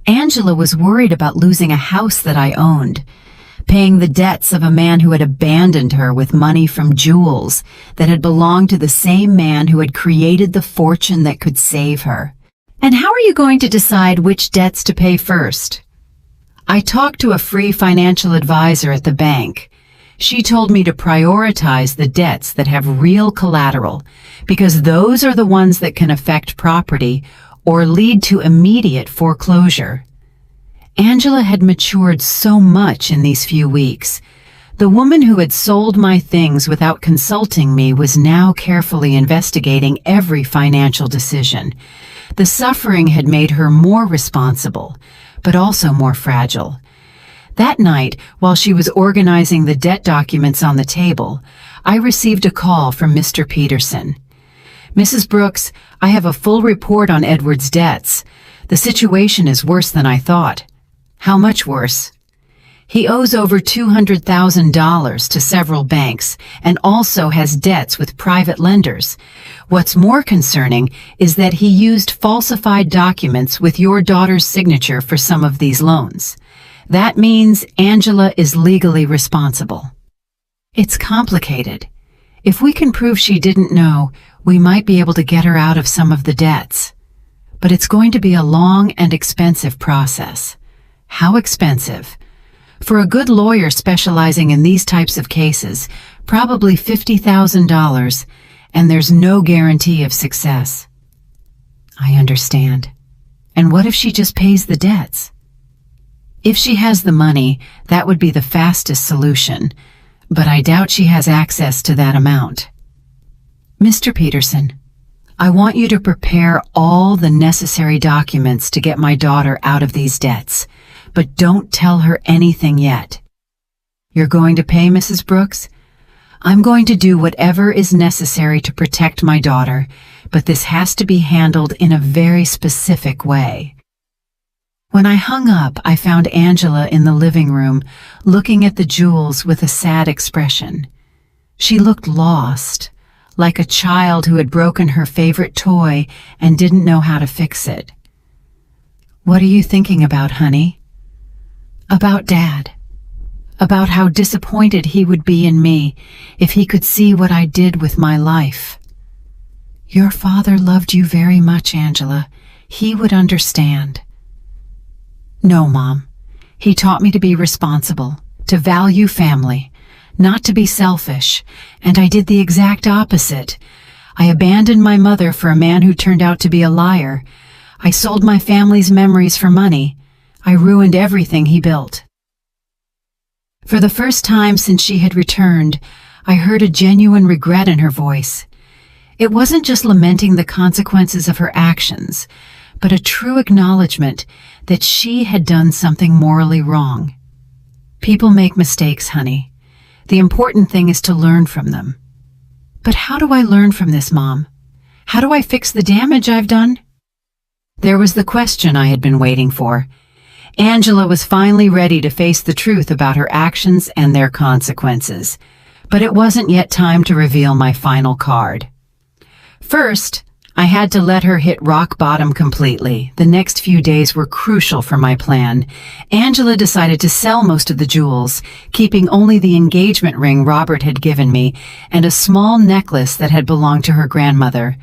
Angela was worried about losing a house that I owned, paying the debts of a man who had abandoned her with money from jewels that had belonged to the same man who had created the fortune that could save her. "And how are you going to decide which debts to pay first?" I talked to a free financial advisor at the bank. She told me to prioritize the debts that have real collateral, because those are the ones that can affect property or lead to immediate foreclosure. Angela had matured so much in these few weeks. The woman who had sold my things without consulting me was now carefully investigating every financial decision. The suffering had made her more responsible, but also more fragile. That night, while she was organizing the debt documents on the table, I received a call from Mr. Peterson. "Mrs. Brooks, I have a full report on Edward's debts. The situation is worse than I thought." "How much worse?" "He owes over $200,000 to several banks and also has debts with private lenders. What's more concerning is that he used falsified documents with your daughter's signature for some of these loans. That means Angela is legally responsible." "It's complicated. If we can prove she didn't know, we might be able to get her out of some of the debts. But it's going to be a long and expensive process." "How expensive?" "For a good lawyer specializing in these types of cases, probably $50,000, and there's no guarantee of success." "I understand. And what if she just pays the debts?" "If she has the money, that would be the fastest solution, but I doubt she has access to that amount." "Mr. Peterson, I want you to prepare all the necessary documents to get my daughter out of these debts, but don't tell her anything yet." "You're going to pay, Mrs. Brooks?" "I'm going to do whatever is necessary to protect my daughter, but this has to be handled in a very specific way." When I hung up, I found Angela in the living room, looking at the jewels with a sad expression. She looked lost, like a child who had broken her favorite toy and didn't know how to fix it. "What are you thinking about, honey?" "About Dad. About how disappointed he would be in me if he could see what I did with my life." "Your father loved you very much, Angela. He would understand." "No, Mom. He taught me to be responsible, to value family, not to be selfish, and I did the exact opposite. I abandoned my mother for a man who turned out to be a liar. I sold my family's memories for money. I ruined everything he built." For the first time since she had returned, I heard a genuine regret in her voice. It wasn't just lamenting the consequences of her actions, but a true acknowledgement that she had done something morally wrong. "People make mistakes, honey. The important thing is to learn from them." "But how do I learn from this, Mom? How do I fix the damage I've done?" There was the question I had been waiting for. Angela was finally ready to face the truth about her actions and their consequences, but it wasn't yet time to reveal my final card. First, I had to let her hit rock bottom completely. The next few days were crucial for my plan. Angela decided to sell most of the jewels, keeping only the engagement ring Robert had given me and a small necklace that had belonged to her grandmother.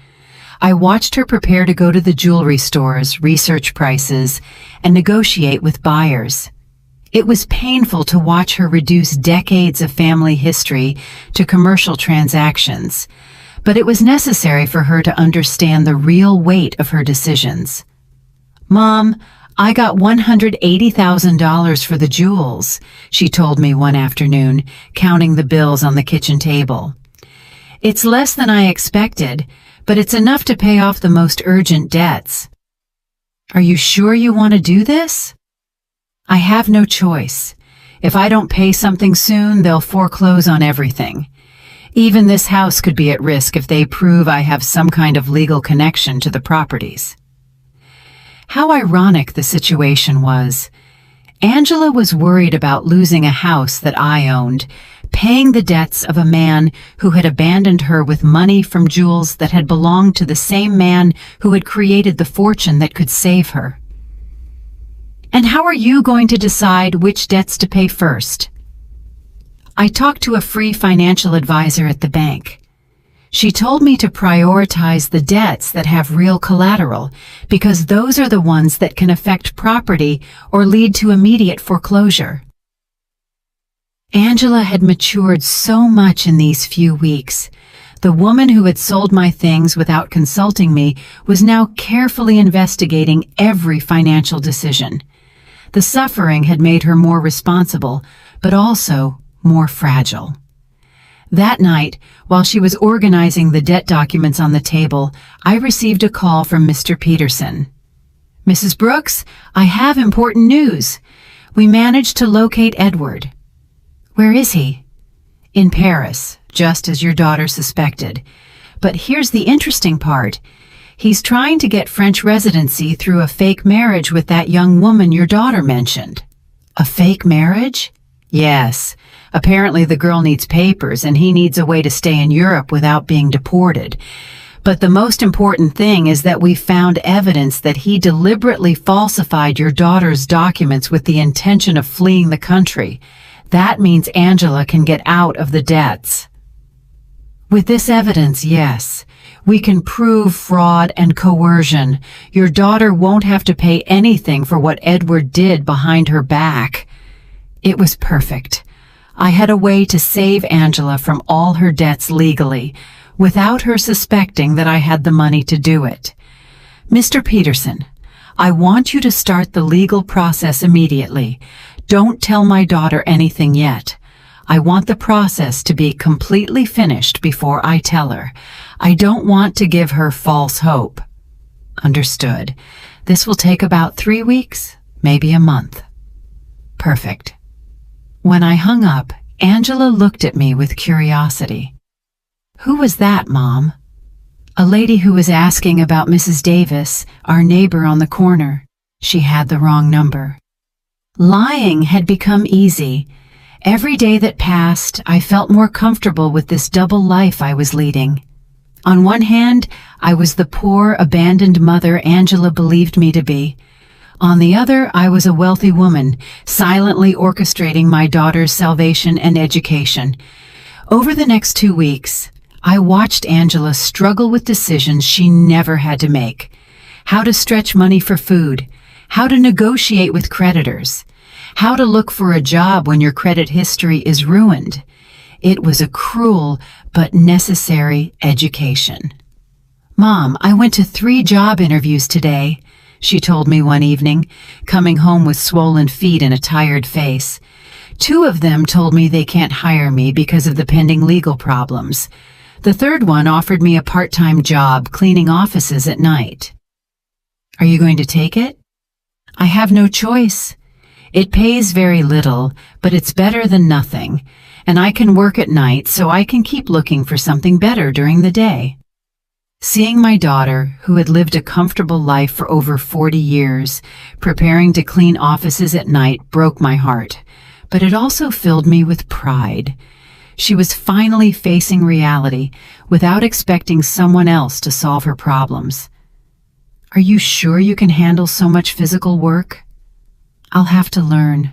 I watched her prepare to go to the jewelry stores, research prices, and negotiate with buyers. It was painful to watch her reduce decades of family history to commercial transactions, but it was necessary for her to understand the real weight of her decisions. "Mom, I got $180,000 for the jewels," she told me one afternoon, counting the bills on the kitchen table. "It's less than I expected, but it's enough to pay off the most urgent debts." "Are you sure you want to do this?" "I have no choice. If I don't pay something soon, they'll foreclose on everything. Even this house could be at risk if they prove I have some kind of legal connection to the properties." How ironic the situation was. Angela was worried about losing a house that I owned, paying the debts of a man who had abandoned her with money from jewels that had belonged to the same man who had created the fortune that could save her. "And how are you going to decide which debts to pay first?" I talked to a free financial advisor at the bank. She told me to prioritize the debts that have real collateral, because those are the ones that can affect property or lead to immediate foreclosure. Angela had matured so much in these few weeks. The woman who had sold my things without consulting me was now carefully investigating every financial decision. The suffering had made her more responsible, but also more fragile. That night, while she was organizing the debt documents on the table, I received a call from Mr. Peterson. "Mrs. Brooks, I have important news. We managed to locate Edward." "Where is he?" "In Paris, just as your daughter suspected. But here's the interesting part. He's trying to get French residency through a fake marriage with that young woman your daughter mentioned." "A fake marriage?" "Yes. Apparently the girl needs papers and he needs a way to stay in Europe without being deported. But the most important thing is that we found evidence that he deliberately falsified your daughter's documents with the intention of fleeing the country. That means Angela can get out of the debts." "With this evidence, yes. We can prove fraud and coercion. Your daughter won't have to pay anything for what Edward did behind her back." It was perfect. I had a way to save Angela from all her debts legally, without her suspecting that I had the money to do it. "Mr. Peterson, I want you to start the legal process immediately. Don't tell my daughter anything yet. I want the process to be completely finished before I tell her. I don't want to give her false hope." "Understood. This will take about 3 weeks, maybe a month." "Perfect." When I hung up, Angela looked at me with curiosity. "Who was that, Mom?" "A lady who was asking about Mrs. Davis, our neighbor on the corner. She had the wrong number." Lying had become easy. Every day that passed, I felt more comfortable with this double life I was leading. On one hand, I was the poor, abandoned mother Angela believed me to be. On the other, I was a wealthy woman, silently orchestrating my daughter's salvation and education. Over the next 2 weeks, I watched Angela struggle with decisions she never had to make. How to stretch money for food, how to negotiate with creditors, how to look for a job when your credit history is ruined. It was a cruel but necessary education. "Mom, I went to 3 job interviews today," she told me one evening, coming home with swollen feet and a tired face. 2 of them told me they can't hire me because of the pending legal problems. The 3rd one offered me a part-time job cleaning offices at night. "Are you going to take it?" "I have no choice. It pays very little, but it's better than nothing, and I can work at night so I can keep looking for something better during the day." Seeing my daughter, who had lived a comfortable life for over 40 years, preparing to clean offices at night broke my heart, but it also filled me with pride. She was finally facing reality without expecting someone else to solve her problems. "Are you sure you can handle so much physical work?" "I'll have to learn.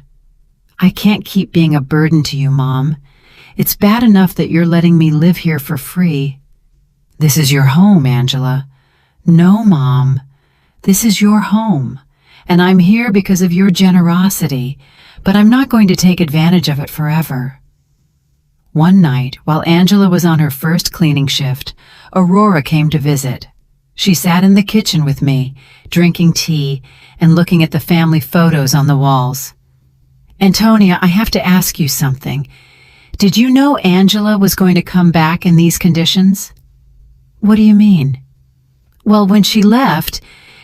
I can't keep being a burden to you, Mom. It's bad enough that you're letting me live here for free." "This is your home, Angela. No, Mom. This is your home, and I'm here because of your generosity, but I'm not going to take advantage of it forever. One night, while Angela was on her first cleaning shift, Aurora came to visit. She sat in the kitchen with me, drinking tea and looking at the family photos on the walls. Antonia, I have to ask you something. Did you know Angela was going to come back in these conditions? What do you mean? Well, when she left,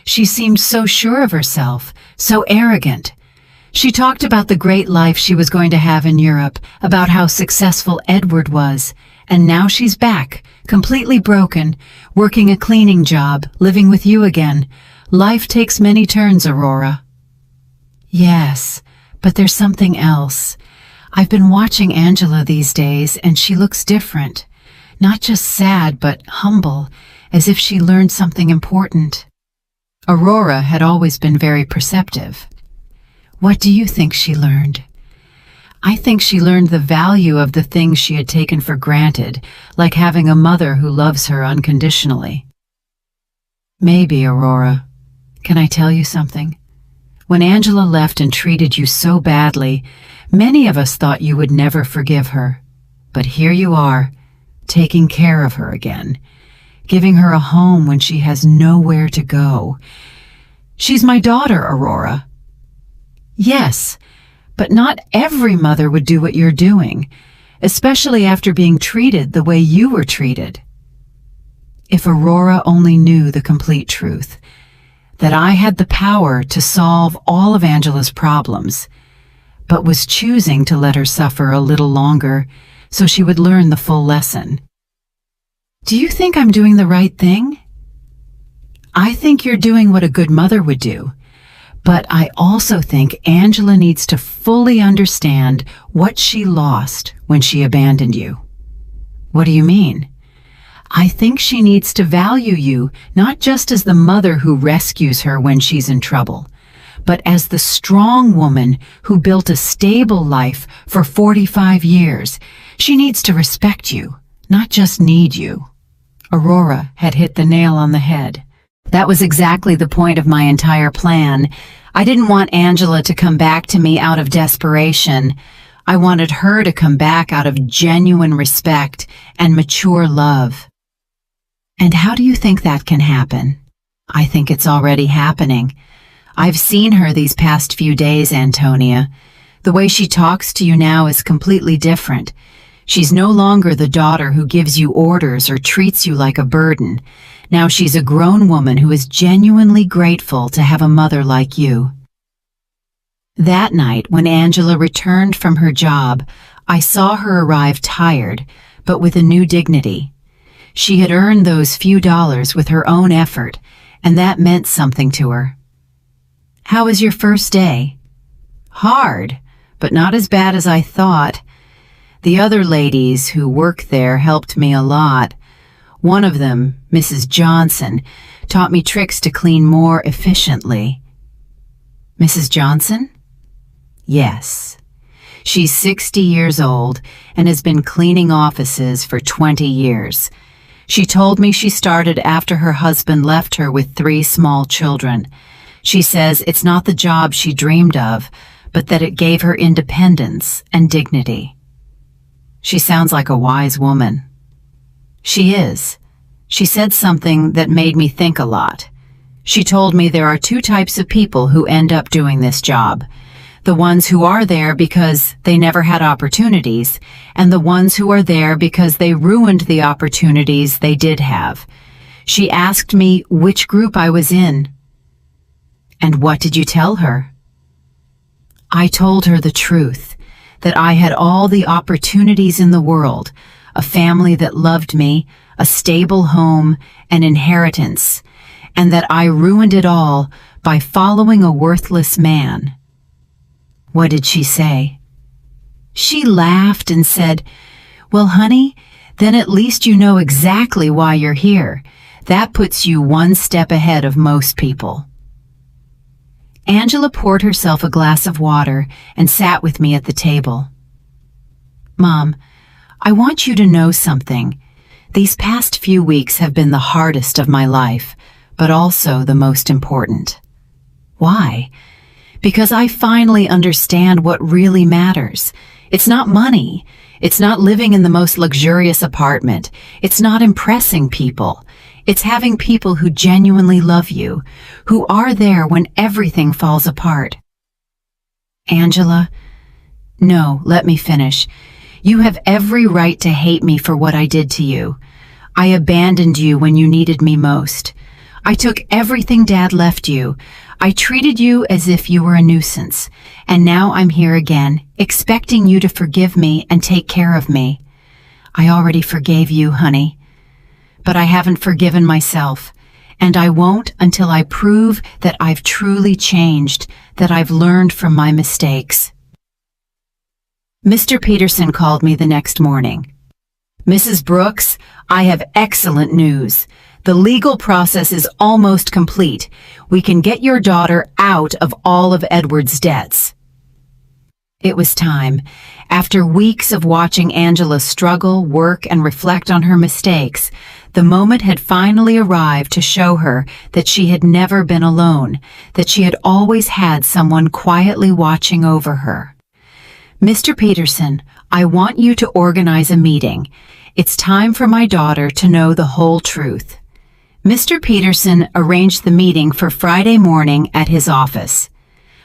she seemed so sure of herself, so arrogant. She talked about the great life she was going to have in Europe, about how successful Edward was, and now she's back, completely broken, working a cleaning job, living with you again. Life takes many turns, Aurora. Yes, but there's something else. I've been watching Angela these days, and she looks different. Not just sad, but humble, as if she learned something important. Aurora had always been very perceptive. What do you think she learned? I think she learned the value of the things she had taken for granted, like having a mother who loves her unconditionally. Maybe, Aurora. Can I tell you something? When Angela left and treated you so badly, many of us thought you would never forgive her. But here you are, taking care of her again, giving her a home when she has nowhere to go. She's my daughter, Aurora. Yes, but not every mother would do what you're doing, especially after being treated the way you were treated. If Aurora only knew the complete truth, that I had the power to solve all of Angela's problems, but was choosing to let her suffer a little longer so she would learn the full lesson. Do you think I'm doing the right thing? I think you're doing what a good mother would do. But I also think Angela needs to fully understand what she lost when she abandoned you. What do you mean? I think she needs to value you not just as the mother who rescues her when she's in trouble, but as the strong woman who built a stable life for 45 years. She needs to respect you, not just need you. Aurora had hit the nail on the head. That was exactly the point of my entire plan. I didn't want Angela to come back to me out of desperation. I wanted her to come back out of genuine respect and mature love. And how do you think that can happen? I think it's already happening. I've seen her these past few days, Antonia. The way she talks to you now is completely different. She's no longer the daughter who gives you orders or treats you like a burden. Now she's a grown woman who is genuinely grateful to have a mother like you. That night, when Angela returned from her job, I saw her arrive tired, but with a new dignity. She had earned those few dollars with her own effort, and that meant something to her. How was your first day? Hard, but not as bad as I thought. The other ladies who work there helped me a lot. One of them, Mrs. Johnson, taught me tricks to clean more efficiently. Mrs. Johnson? Yes. She's 60 years old and has been cleaning offices for 20 years. She told me she started after her husband left her with 3 small children. She says it's not the job she dreamed of, but that it gave her independence and dignity. She sounds like a wise woman. She is. She said something that made me think a lot. She told me there are 2 types of people who end up doing this job. The ones who are there because they never had opportunities, and the ones who are there because they ruined the opportunities they did have. She asked me which group I was in. And what did you tell her? I told her the truth, that I had all the opportunities in the world, a family that loved me, a stable home, an inheritance, and that I ruined it all by following a worthless man. What did she say? She laughed and said, "Well, honey, then at least you know exactly why you're here. That puts you 1 step ahead of most people." Angela poured herself a glass of water and sat with me at the table. "Mom, I want you to know something. These past few weeks have been the hardest of my life, but also the most important. Why? Because I finally understand what really matters. It's not money. It's not living in the most luxurious apartment. It's not impressing people. It's having people who genuinely love you, who are there when everything falls apart. Angela, no, let me finish. You have every right to hate me for what I did to you. I abandoned you when you needed me most. I took everything Dad left you. I treated you as if you were a nuisance. And now I'm here again, expecting you to forgive me and take care of me. I already forgave you, honey. But I haven't forgiven myself. And I won't until I prove that I've truly changed, that I've learned from my mistakes. Mr. Peterson called me the next morning. Mrs. Brooks, I have excellent news. The legal process is almost complete. We can get your daughter out of all of Edward's debts. It was time. After weeks of watching Angela struggle, work, and reflect on her mistakes, the moment had finally arrived to show her that she had never been alone, that she had always had someone quietly watching over her. Mr. Peterson, I want you to organize a meeting. It's time for my daughter to know the whole truth. Mr. Peterson arranged the meeting for Friday morning at his office.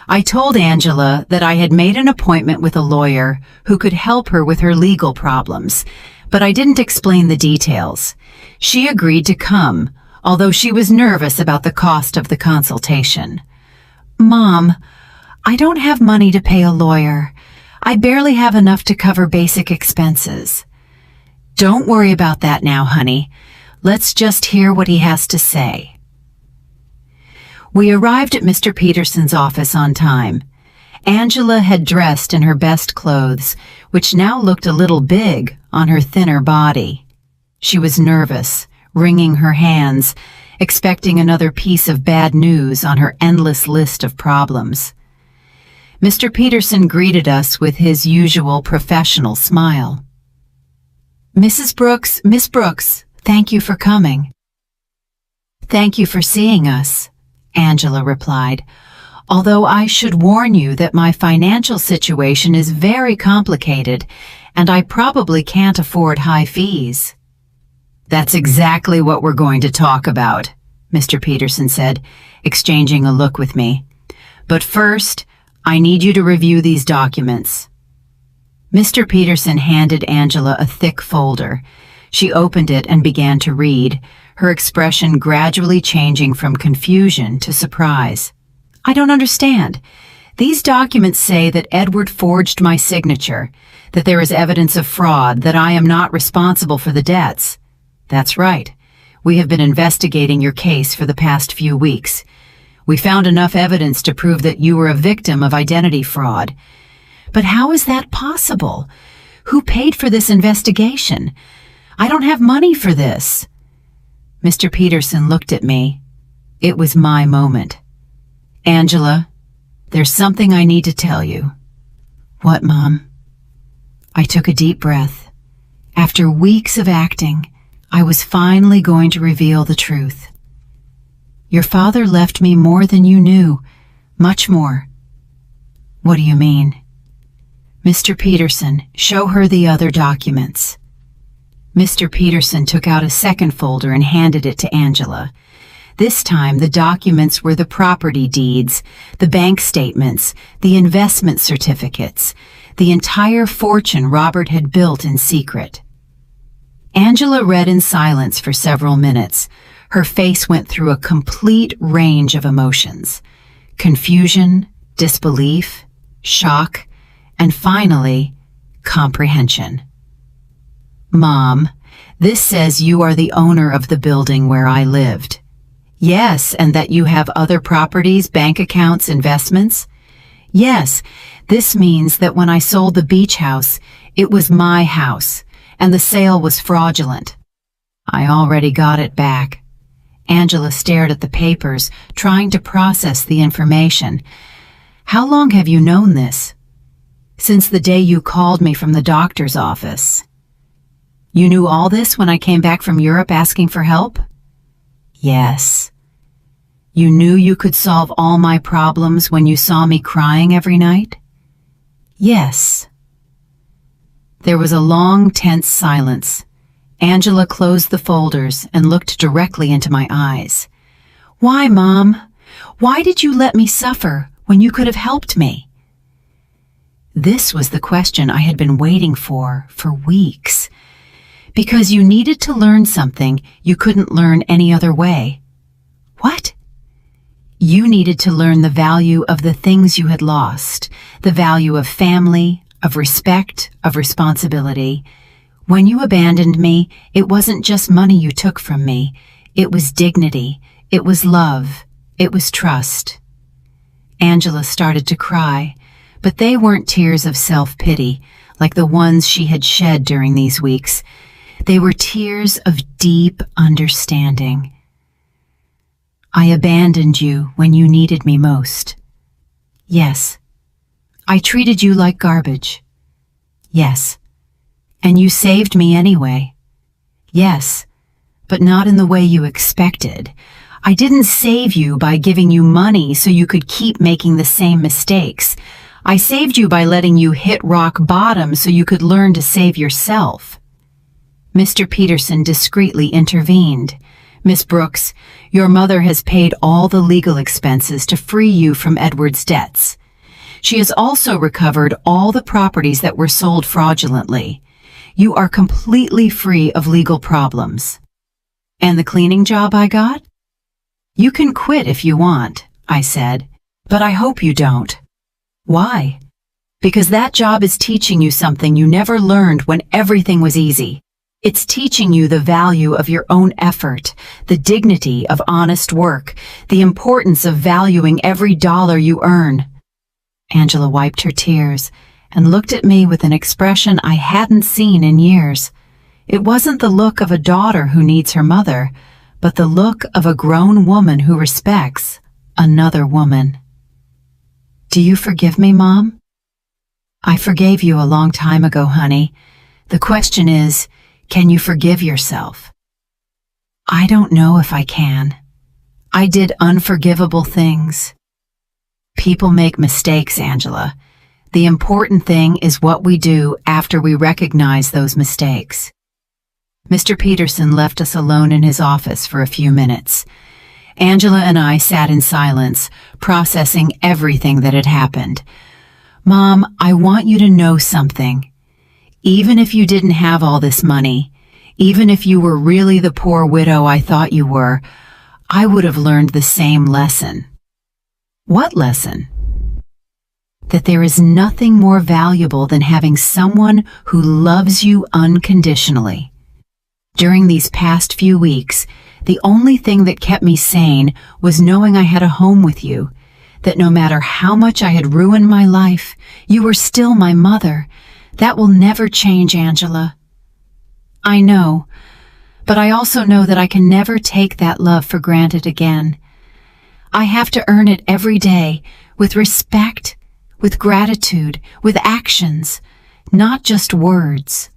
I told Angela that I had made an appointment with a lawyer who could help her with her legal problems, but I didn't explain the details. She agreed to come, although she was nervous about the cost of the consultation. Mom, I don't have money to pay a lawyer. I barely have enough to cover basic expenses. Don't worry about that now, honey. Let's just hear what he has to say. We arrived at Mr. Peterson's office on time. Angela had dressed in her best clothes, which now looked a little big on her thinner body. She was nervous, wringing her hands, expecting another piece of bad news on her endless list of problems. Mr. Peterson greeted us with his usual professional smile. Mrs. Brooks, Miss Brooks, thank you for coming. Thank you for seeing us, Angela replied, although I should warn you that my financial situation is very complicated and I probably can't afford high fees. That's exactly what we're going to talk about, Mr. Peterson said, exchanging a look with me. But first, I need you to review these documents. Mr. Peterson handed Angela a thick folder. She opened it and began to read, her expression gradually changing from confusion to surprise. I don't understand. These documents say that Edward forged my signature, that there is evidence of fraud, that I am not responsible for the debts. That's right. We have been investigating your case for the past few weeks. We found enough evidence to prove that you were a victim of identity fraud. But how is that possible? Who paid for this investigation? I don't have money for this. Mr. Peterson looked at me. It was my moment. Angela, there's something I need to tell you. What, Mom? I took a deep breath. After weeks of acting, I was finally going to reveal the truth. Your father left me more than you knew, much more. What do you mean? Mr. Peterson, show her the other documents. Mr. Peterson took out a second folder and handed it to Angela. This time the documents were the property deeds, the bank statements, the investment certificates, the entire fortune Robert had built in secret. Angela read in silence for several minutes. Her face went through a complete range of emotions: confusion, disbelief, shock, and finally, comprehension. Mom, this says you are the owner of the building where I lived. Yes, and that you have other properties, bank accounts, investments? Yes, this means that when I sold the beach house, it was my house, and the sale was fraudulent. I already got it back. Angela stared at the papers, trying to process the information. How long have you known this? Since the day you called me from the doctor's office. You knew all this when I came back from Europe asking for help? Yes. You knew you could solve all my problems when you saw me crying every night? Yes. There was a long, tense silence. Angela closed the folders and looked directly into my eyes. Why, Mom? Why did you let me suffer when you could have helped me? This was the question I had been waiting for weeks. Because you needed to learn something you couldn't learn any other way. What? You needed to learn the value of the things you had lost, the value of family, of respect, of responsibility. When you abandoned me, it wasn't just money you took from me. It was dignity. It was love. It was trust. Angela started to cry, but they weren't tears of self-pity like the ones she had shed during these weeks. They were tears of deep understanding. I abandoned you when you needed me most. Yes. I treated you like garbage. Yes. And you saved me anyway. Yes. But not in the way you expected. I didn't save you by giving you money so you could keep making the same mistakes. I saved you by letting you hit rock bottom so you could learn to save yourself. Mr. Peterson discreetly intervened. Miss Brooks, your mother has paid all the legal expenses to free you from Edward's debts. She has also recovered all the properties that were sold fraudulently. You are completely free of legal problems. And the cleaning job I got? You can quit if you want, I said, but I hope you don't. Why? Because that job is teaching you something you never learned when everything was easy. It's teaching you the value of your own effort, the dignity of honest work, the importance of valuing every dollar you earn. Angela wiped her tears and looked at me with an expression I hadn't seen in years. It wasn't the look of a daughter who needs her mother, but the look of a grown woman who respects another woman. Do you forgive me, Mom? I forgave you a long time ago, honey. The question is, can you forgive yourself? I don't know if I can. I did unforgivable things. People make mistakes, Angela. The important thing is what we do after we recognize those mistakes. Mr. Peterson left us alone in his office for a few minutes. Angela and I sat in silence, processing everything that had happened. Mom, I want you to know something. Even if you didn't have all this money, even if you were really the poor widow I thought you were, I would have learned the same lesson. What lesson? That there is nothing more valuable than having someone who loves you unconditionally. During these past few weeks, the only thing that kept me sane was knowing I had a home with you, that no matter how much I had ruined my life, you were still my mother. That will never change, Angela. I know, but I also know that I can never take that love for granted again. I have to earn it every day, with respect, with gratitude, with actions, not just words.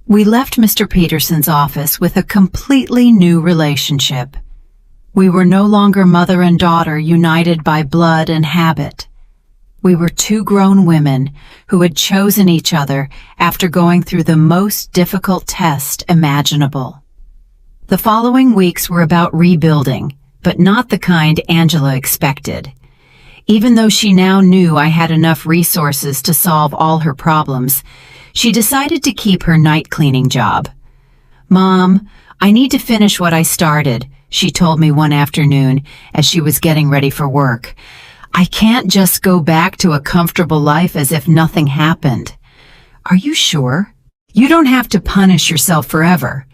We left Mr. Peterson's office with a completely new relationship. We were no longer mother and daughter united by blood and habit. We were two grown women who had chosen each other after going through the most difficult test imaginable. The following weeks were about rebuilding, but not the kind Angela expected. Even though she now knew I had enough resources to solve all her problems, she decided to keep her night cleaning job. Mom, I need to finish what I started, she told me one afternoon as she was getting ready for work. I can't just go back to a comfortable life as if nothing happened. Are you sure? You don't have to punish yourself forever.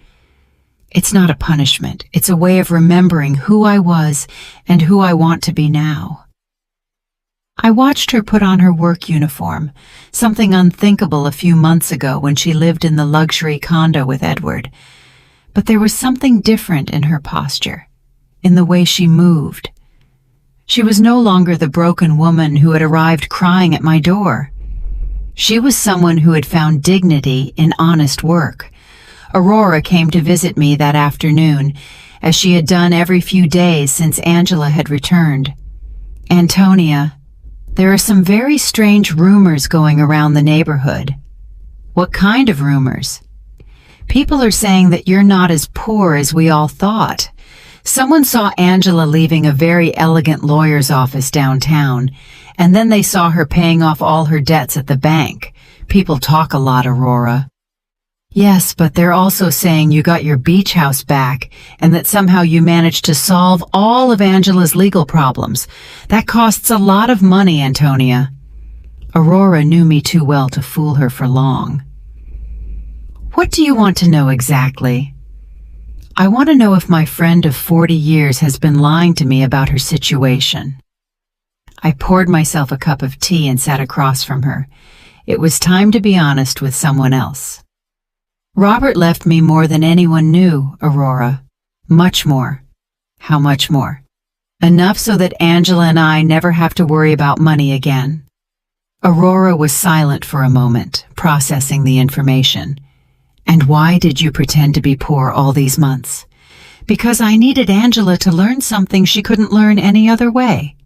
It's not a punishment. It's a way of remembering who I was and who I want to be now. I watched her put on her work uniform, something unthinkable a few months ago when she lived in the luxury condo with Edward. But there was something different in her posture, in the way she moved. She was no longer the broken woman who had arrived crying at my door. She was someone who had found dignity in honest work. Aurora came to visit me that afternoon, as she had done every few days since Angela had returned. "Antonia, there are some very strange rumors going around the neighborhood." "What kind of rumors?" "People are saying that you're not as poor as we all thought. Someone saw Angela leaving a very elegant lawyer's office downtown, and then they saw her paying off all her debts at the bank. People talk a lot, Aurora." "Yes, but they're also saying you got your beach house back, and that somehow you managed to solve all of Angela's legal problems. That costs a lot of money, Antonia." Aurora knew me too well to fool her for long. "What do you want to know exactly?" "I want to know if my friend of 40 years has been lying to me about her situation." I poured myself a cup of tea and sat across from her. It was time to be honest with someone else. "Robert left me more than anyone knew, Aurora. Much more." "How much more?" "Enough so that Angela and I never have to worry about money again." Aurora was silent for a moment, processing the information. "And why did you pretend to be poor all these months?" "Because I needed Angela to learn something she couldn't learn any other way."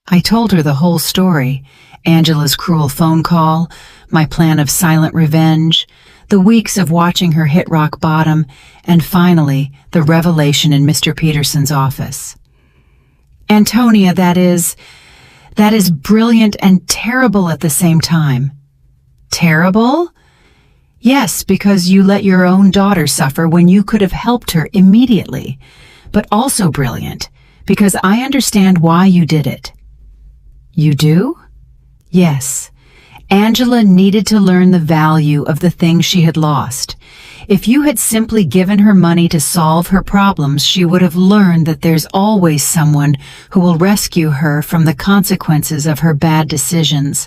I told her the whole story: Angela's cruel phone call, my plan of silent revenge, the weeks of watching her hit rock bottom, and finally, the revelation in Mr. Peterson's office. "Antonia, that is brilliant and terrible at the same time." "Terrible?" "Yes, because you let your own daughter suffer when you could have helped her immediately. But also brilliant, because I understand why you did it." "You do?" "Yes. Angela needed to learn the value of the things she had lost. If you had simply given her money to solve her problems, she would have learned that there's always someone who will rescue her from the consequences of her bad decisions."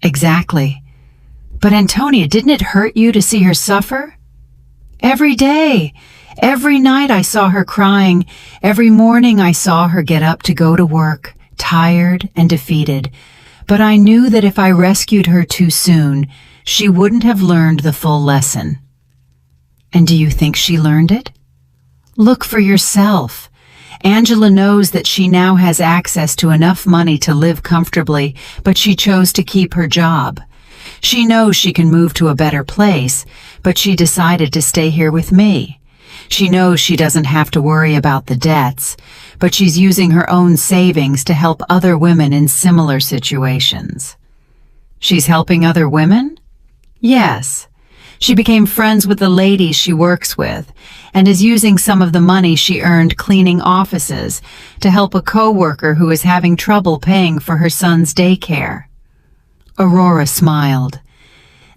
"Exactly. But Antonia, didn't it hurt you to see her suffer?" "Every day. Every night I saw her crying. Every morning I saw her get up to go to work, tired and defeated. But I knew that if I rescued her too soon, she wouldn't have learned the full lesson." "And do you think she learned it?" "Look for yourself. Angela knows that she now has access to enough money to live comfortably, but she chose to keep her job. She knows she can move to a better place, but she decided to stay here with me. She knows she doesn't have to worry about the debts, but she's using her own savings to help other women in similar situations." "She's helping other women?" "Yes. She became friends with the ladies she works with, and is using some of the money she earned cleaning offices to help a co-worker who is having trouble paying for her son's daycare." Aurora smiled.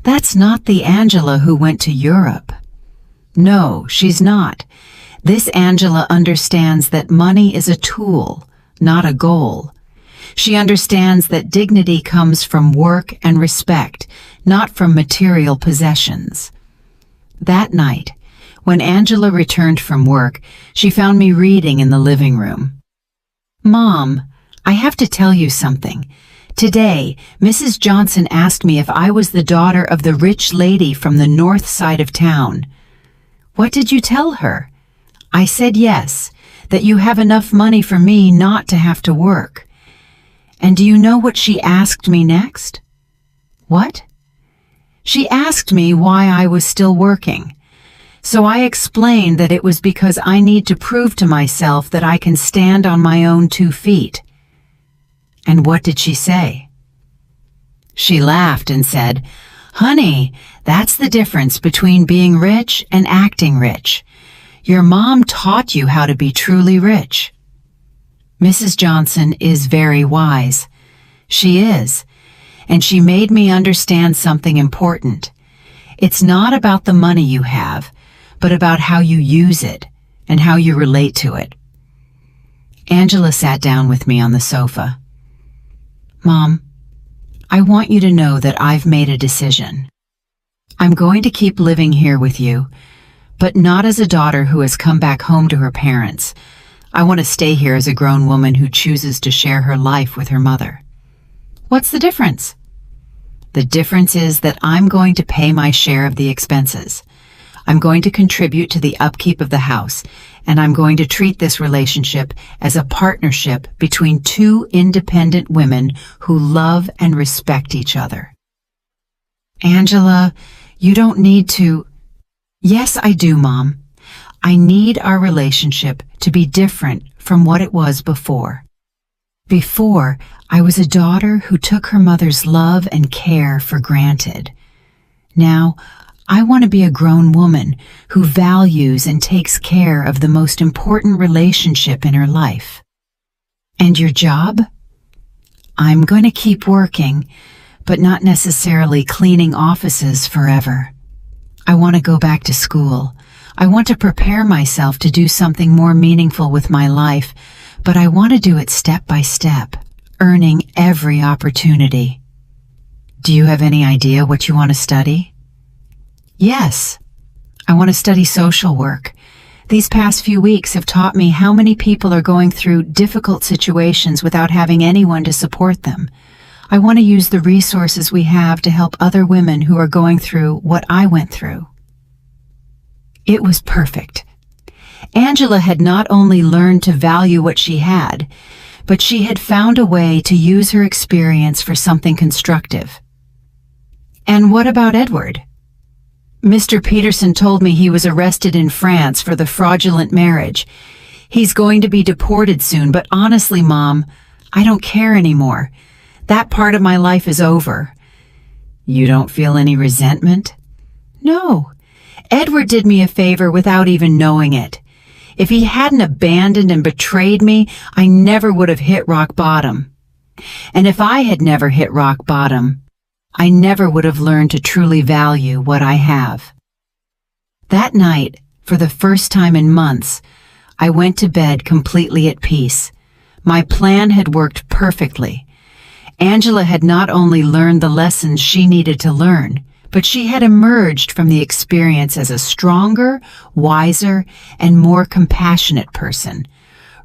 "That's not the Angela who went to Europe." "No, she's not. This Angela understands that money is a tool, not a goal. She understands that dignity comes from work and respect, not from material possessions." That night, when Angela returned from work, she found me reading in the living room. "Mom, I have to tell you something. Today, Mrs. Johnson asked me if I was the daughter of the rich lady from the north side of town." "What did you tell her?" "I said yes, that you have enough money for me not to have to work." "And do you know what she asked me next?" "What?" "She asked me why I was still working. So I explained that it was because I need to prove to myself that I can stand on my own 2 feet. "And what did she say?" She laughed and said, "Honey, that's the difference between being rich and acting rich. Your mom taught you how to be truly rich." Mrs. Johnson is very wise. She is. And she made me understand something important. It's not about the money you have, but about how you use it and how you relate to it. Angela sat down with me on the sofa. "Mom, I want you to know that I've made a decision. I'm going to keep living here with you, but not as a daughter who has come back home to her parents. I want to stay here as a grown woman who chooses to share her life with her mother." "What's the difference?" "The difference is that I'm going to pay my share of the expenses. I'm going to contribute to the upkeep of the house, and I'm going to treat this relationship as a partnership between two independent women who love and respect each other. Angela, you don't need to. Yes, I do, Mom. I need our relationship to be different from what it was before. Before, I was a daughter who took her mother's love and care for granted. Now, I want to be a grown woman who values and takes care of the most important relationship in her life. And your job? I'm going to keep working, but not necessarily cleaning offices forever. I want to go back to school. I want to prepare myself to do something more meaningful with my life, but I want to do it step by step, earning every opportunity. Do you have any idea what you want to study? Yes, I want to study social work. These past few weeks have taught me how many people are going through difficult situations without having anyone to support them. I want to use the resources we have to help other women who are going through what I went through. It was perfect. Angela had not only learned to value what she had, but she had found a way to use her experience for something constructive. And what about Edward? Mr. Peterson told me he was arrested in France for the fraudulent marriage. He's going to be deported soon, but honestly, Mom, I don't care anymore. That part of my life is over. You don't feel any resentment? No. Edward did me a favor without even knowing it. If he hadn't abandoned and betrayed me, I never would have hit rock bottom. And if I had never hit rock bottom, I never would have learned to truly value what I have. That night, for the first time in months, I went to bed completely at peace. My plan had worked perfectly. Angela had not only learned the lessons she needed to learn, but she had emerged from the experience as a stronger, wiser, and more compassionate person.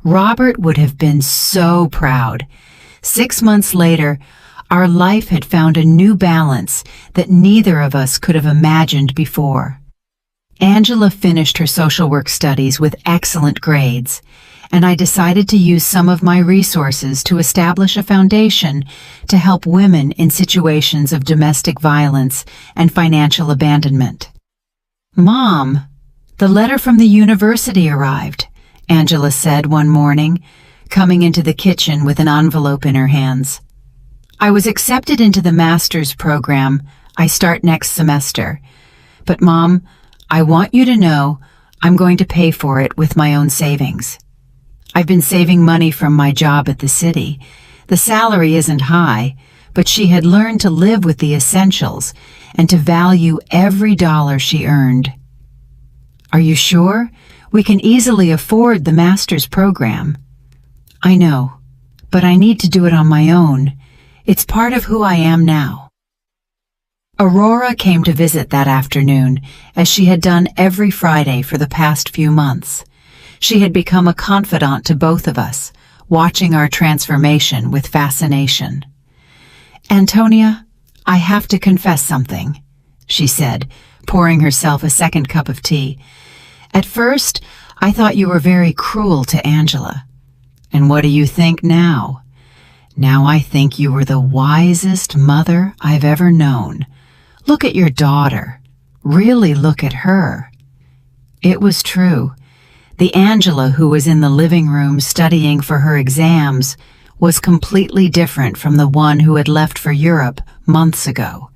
Robert would have been so proud. 6 months later, our life had found a new balance that neither of us could have imagined before. Angela finished her social work studies with excellent grades, and I decided to use some of my resources to establish a foundation to help women in situations of domestic violence and financial abandonment. Mom, the letter from the university arrived, Angela said one morning, coming into the kitchen with an envelope in her hands. I was accepted into the master's program. I start next semester. But Mom, I want you to know I'm going to pay for it with my own savings. I've been saving money from my job at the city. The salary isn't high, but she had learned to live with the essentials and to value every dollar she earned. Are you sure? We can easily afford the master's program. I know, but I need to do it on my own. It's part of who I am now. Aurora came to visit that afternoon, as she had done every Friday for the past few months. She had become a confidant to both of us, watching our transformation with fascination. Antonia, I have to confess something, she said, pouring herself a second cup of tea. At first, I thought you were very cruel to Angela. And what do you think now? Now I think you were the wisest mother I've ever known. Look at your daughter. Really look at her. It was true. The Angela who was in the living room studying for her exams was completely different from the one who had left for Europe months ago.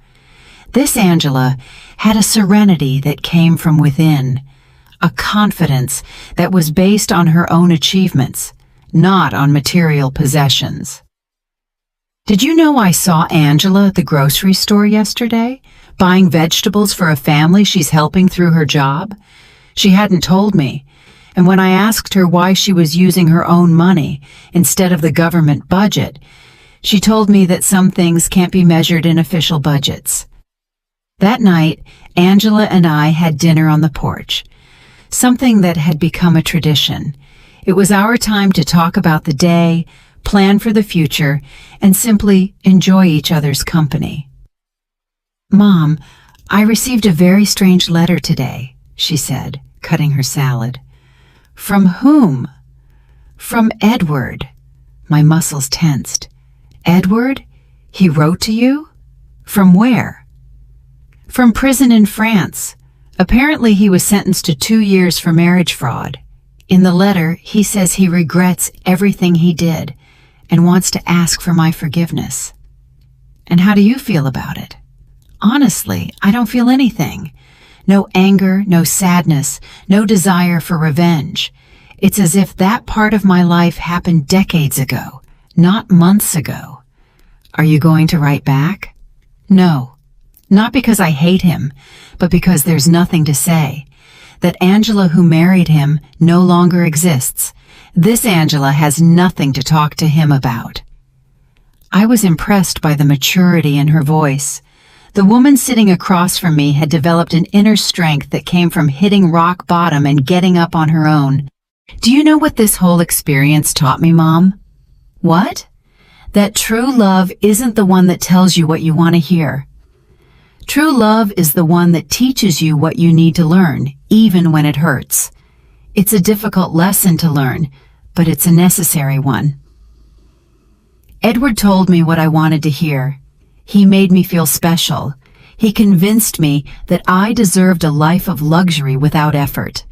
This Angela had a serenity that came from within, a confidence that was based on her own achievements, not on material possessions. Did you know I saw Angela at the grocery store yesterday, buying vegetables for a family she's helping through her job? She hadn't told me, and when I asked her why she was using her own money instead of the government budget, she told me that some things can't be measured in official budgets. That night, Angela and I had dinner on the porch, something that had become a tradition. It was our time to talk about the day, plan for the future, and simply enjoy each other's company. Mom, I received a very strange letter today, she said, cutting her salad. From whom? From Edward. My muscles tensed. Edward? He wrote to you? From where? From prison in France. Apparently he was sentenced to 2 years for marriage fraud. In the letter, he says he regrets everything he did and wants to ask for my forgiveness. And how do you feel about it? Honestly, I don't feel anything. No anger, no sadness, no desire for revenge. It's as if that part of my life happened decades ago, not months ago. Are you going to write back? No. Not because I hate him, but because there's nothing to say. That Angela who married him no longer exists. This Angela has nothing to talk to him about. I was impressed by the maturity in her voice. The woman sitting across from me had developed an inner strength that came from hitting rock bottom and getting up on her own. Do you know what this whole experience taught me, Mom? What? That true love isn't the one that tells you what you want to hear. True love is the one that teaches you what you need to learn, even when it hurts. It's a difficult lesson to learn, but it's a necessary one. Edward told me what I wanted to hear. He made me feel special. He convinced me that I deserved a life of luxury without effort.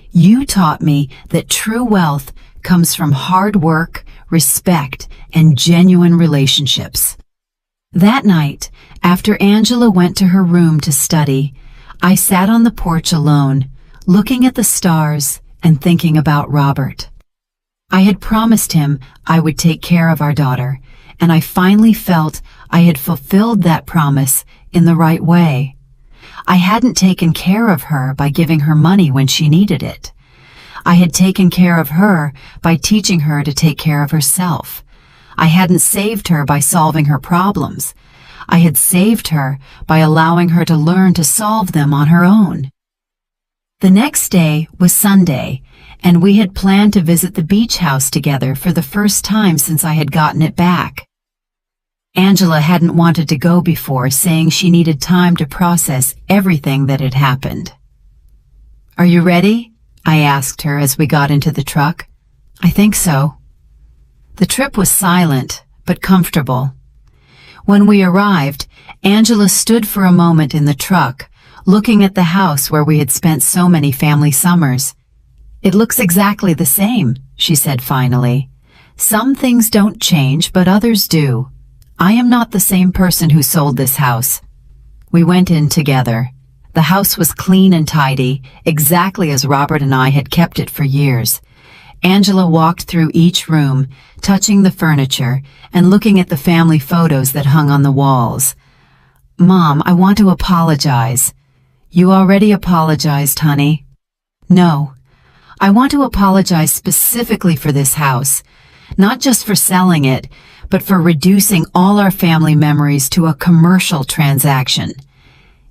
You taught me that true wealth comes from hard work, respect, and genuine relationships. That night, after Angela went to her room to study, I sat on the porch alone, looking at the stars and thinking about Robert. I had promised him I would take care of our daughter, and I finally felt I had fulfilled that promise in the right way. I hadn't taken care of her by giving her money when she needed it. I had taken care of her by teaching her to take care of herself. I hadn't saved her by solving her problems. I had saved her by allowing her to learn to solve them on her own. The next day was Sunday, and we had planned to visit the beach house together for the first time since I had gotten it back. Angela hadn't wanted to go before, saying she needed time to process everything that had happened. "Are you ready?" I asked her as we got into the truck. "I think so." The trip was silent, but comfortable. When we arrived, Angela stood for a moment in the truck, looking at the house where we had spent so many family summers. "It looks exactly the same," she said finally. "Some things don't change, but others do. I am not the same person who sold this house." We went in together. The house was clean and tidy, exactly as Robert and I had kept it for years. Angela walked through each room, touching the furniture and looking at the family photos that hung on the walls. "Mom, I want to apologize." "You already apologized, honey." "No. I want to apologize specifically for this house, not just for selling it, but for reducing all our family memories to a commercial transaction.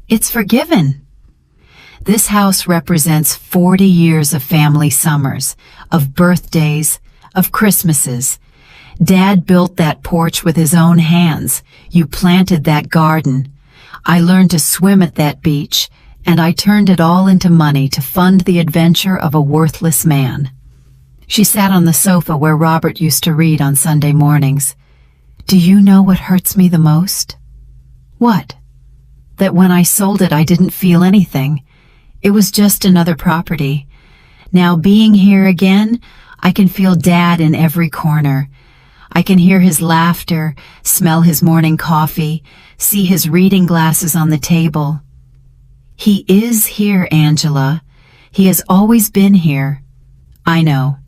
It's forgiven. This house represents 40 years of family summers, of birthdays, of Christmases. Dad built that porch with his own hands. You planted that garden. I learned to swim at that beach, and I turned it all into money to fund the adventure of a worthless man." She sat on the sofa where Robert used to read on Sunday mornings. "Do you know what hurts me the most?" "What?" "That when I sold it, I didn't feel anything. It was just another property. Now being here again, I can feel Dad in every corner. I can hear his laughter, smell his morning coffee, see his reading glasses on the table. He is here, Angela. He has always been here. I know.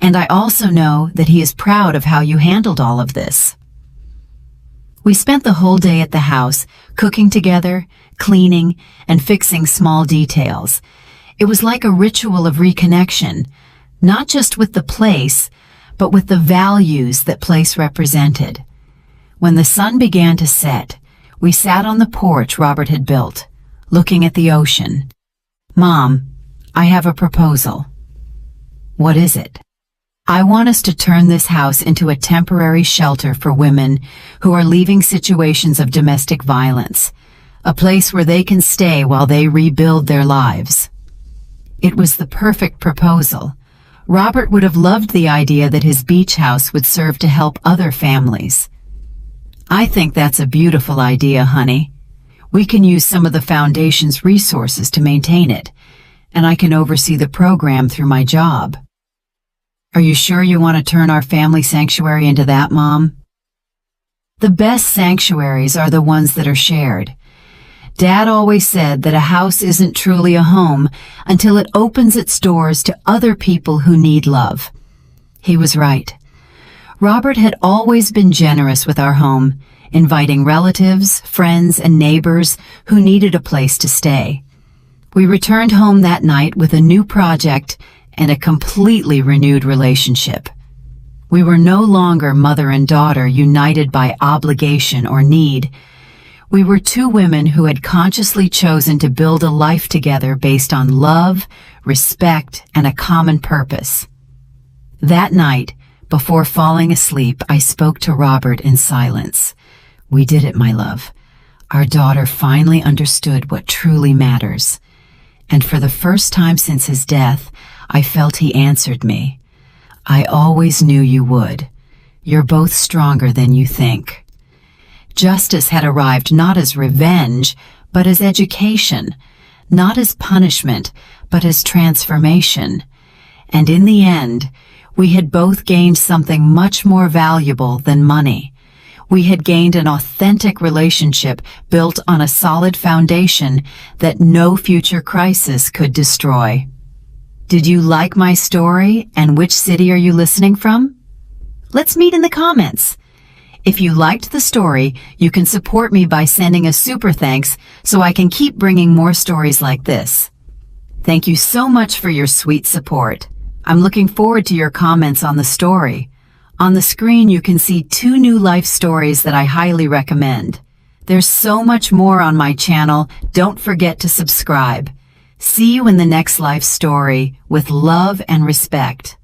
And I also know that he is proud of how you handled all of this." We spent the whole day at the house, cooking together, cleaning, and fixing small details. It was like a ritual of reconnection, not just with the place, but with the values that place represented. When the sun began to set, we sat on the porch Robert had built, looking at the ocean. "Mom, I have a proposal." "What is it?" "I want us to turn this house into a temporary shelter for women who are leaving situations of domestic violence, a place where they can stay while they rebuild their lives." It was the perfect proposal, Robert would have loved the idea that his beach house would serve to help other families. I think that's a beautiful idea, honey. We can use some of the foundation's resources to maintain it, and I can oversee the program through my job. Are you sure you want to turn our family sanctuary into that, Mom? The best sanctuaries are the ones that are shared. Dad always said that a house isn't truly a home until it opens its doors to other people who need love. He was right. Robert had always been generous with our home, inviting relatives, friends, and neighbors who needed a place to stay. We returned home that night with a new project and a completely renewed relationship. We were no longer mother and daughter united by obligation or need. We were two women who had consciously chosen to build a life together based on love, respect, and a common purpose. That night, before falling asleep, I spoke to Robert in silence. We did it, my love. Our daughter finally understood what truly matters. And for the first time since his death, I felt he answered me. I always knew you would. You're both stronger than you think. Justice had arrived not as revenge, but as education, not as punishment, but as transformation. And in the end, we had both gained something much more valuable than money. We had gained an authentic relationship built on a solid foundation that no future crisis could destroy. Did you like my story, and which city are you listening from? Let's meet in the comments. If you liked the story, you can support me by sending a super thanks so I can keep bringing more stories like this. Thank you so much for your sweet support. I'm looking forward to your comments on the story. On the screen, you can see 2 new life stories that I highly recommend. There's so much more on my channel. Don't forget to subscribe. See you in the next life story with love and respect.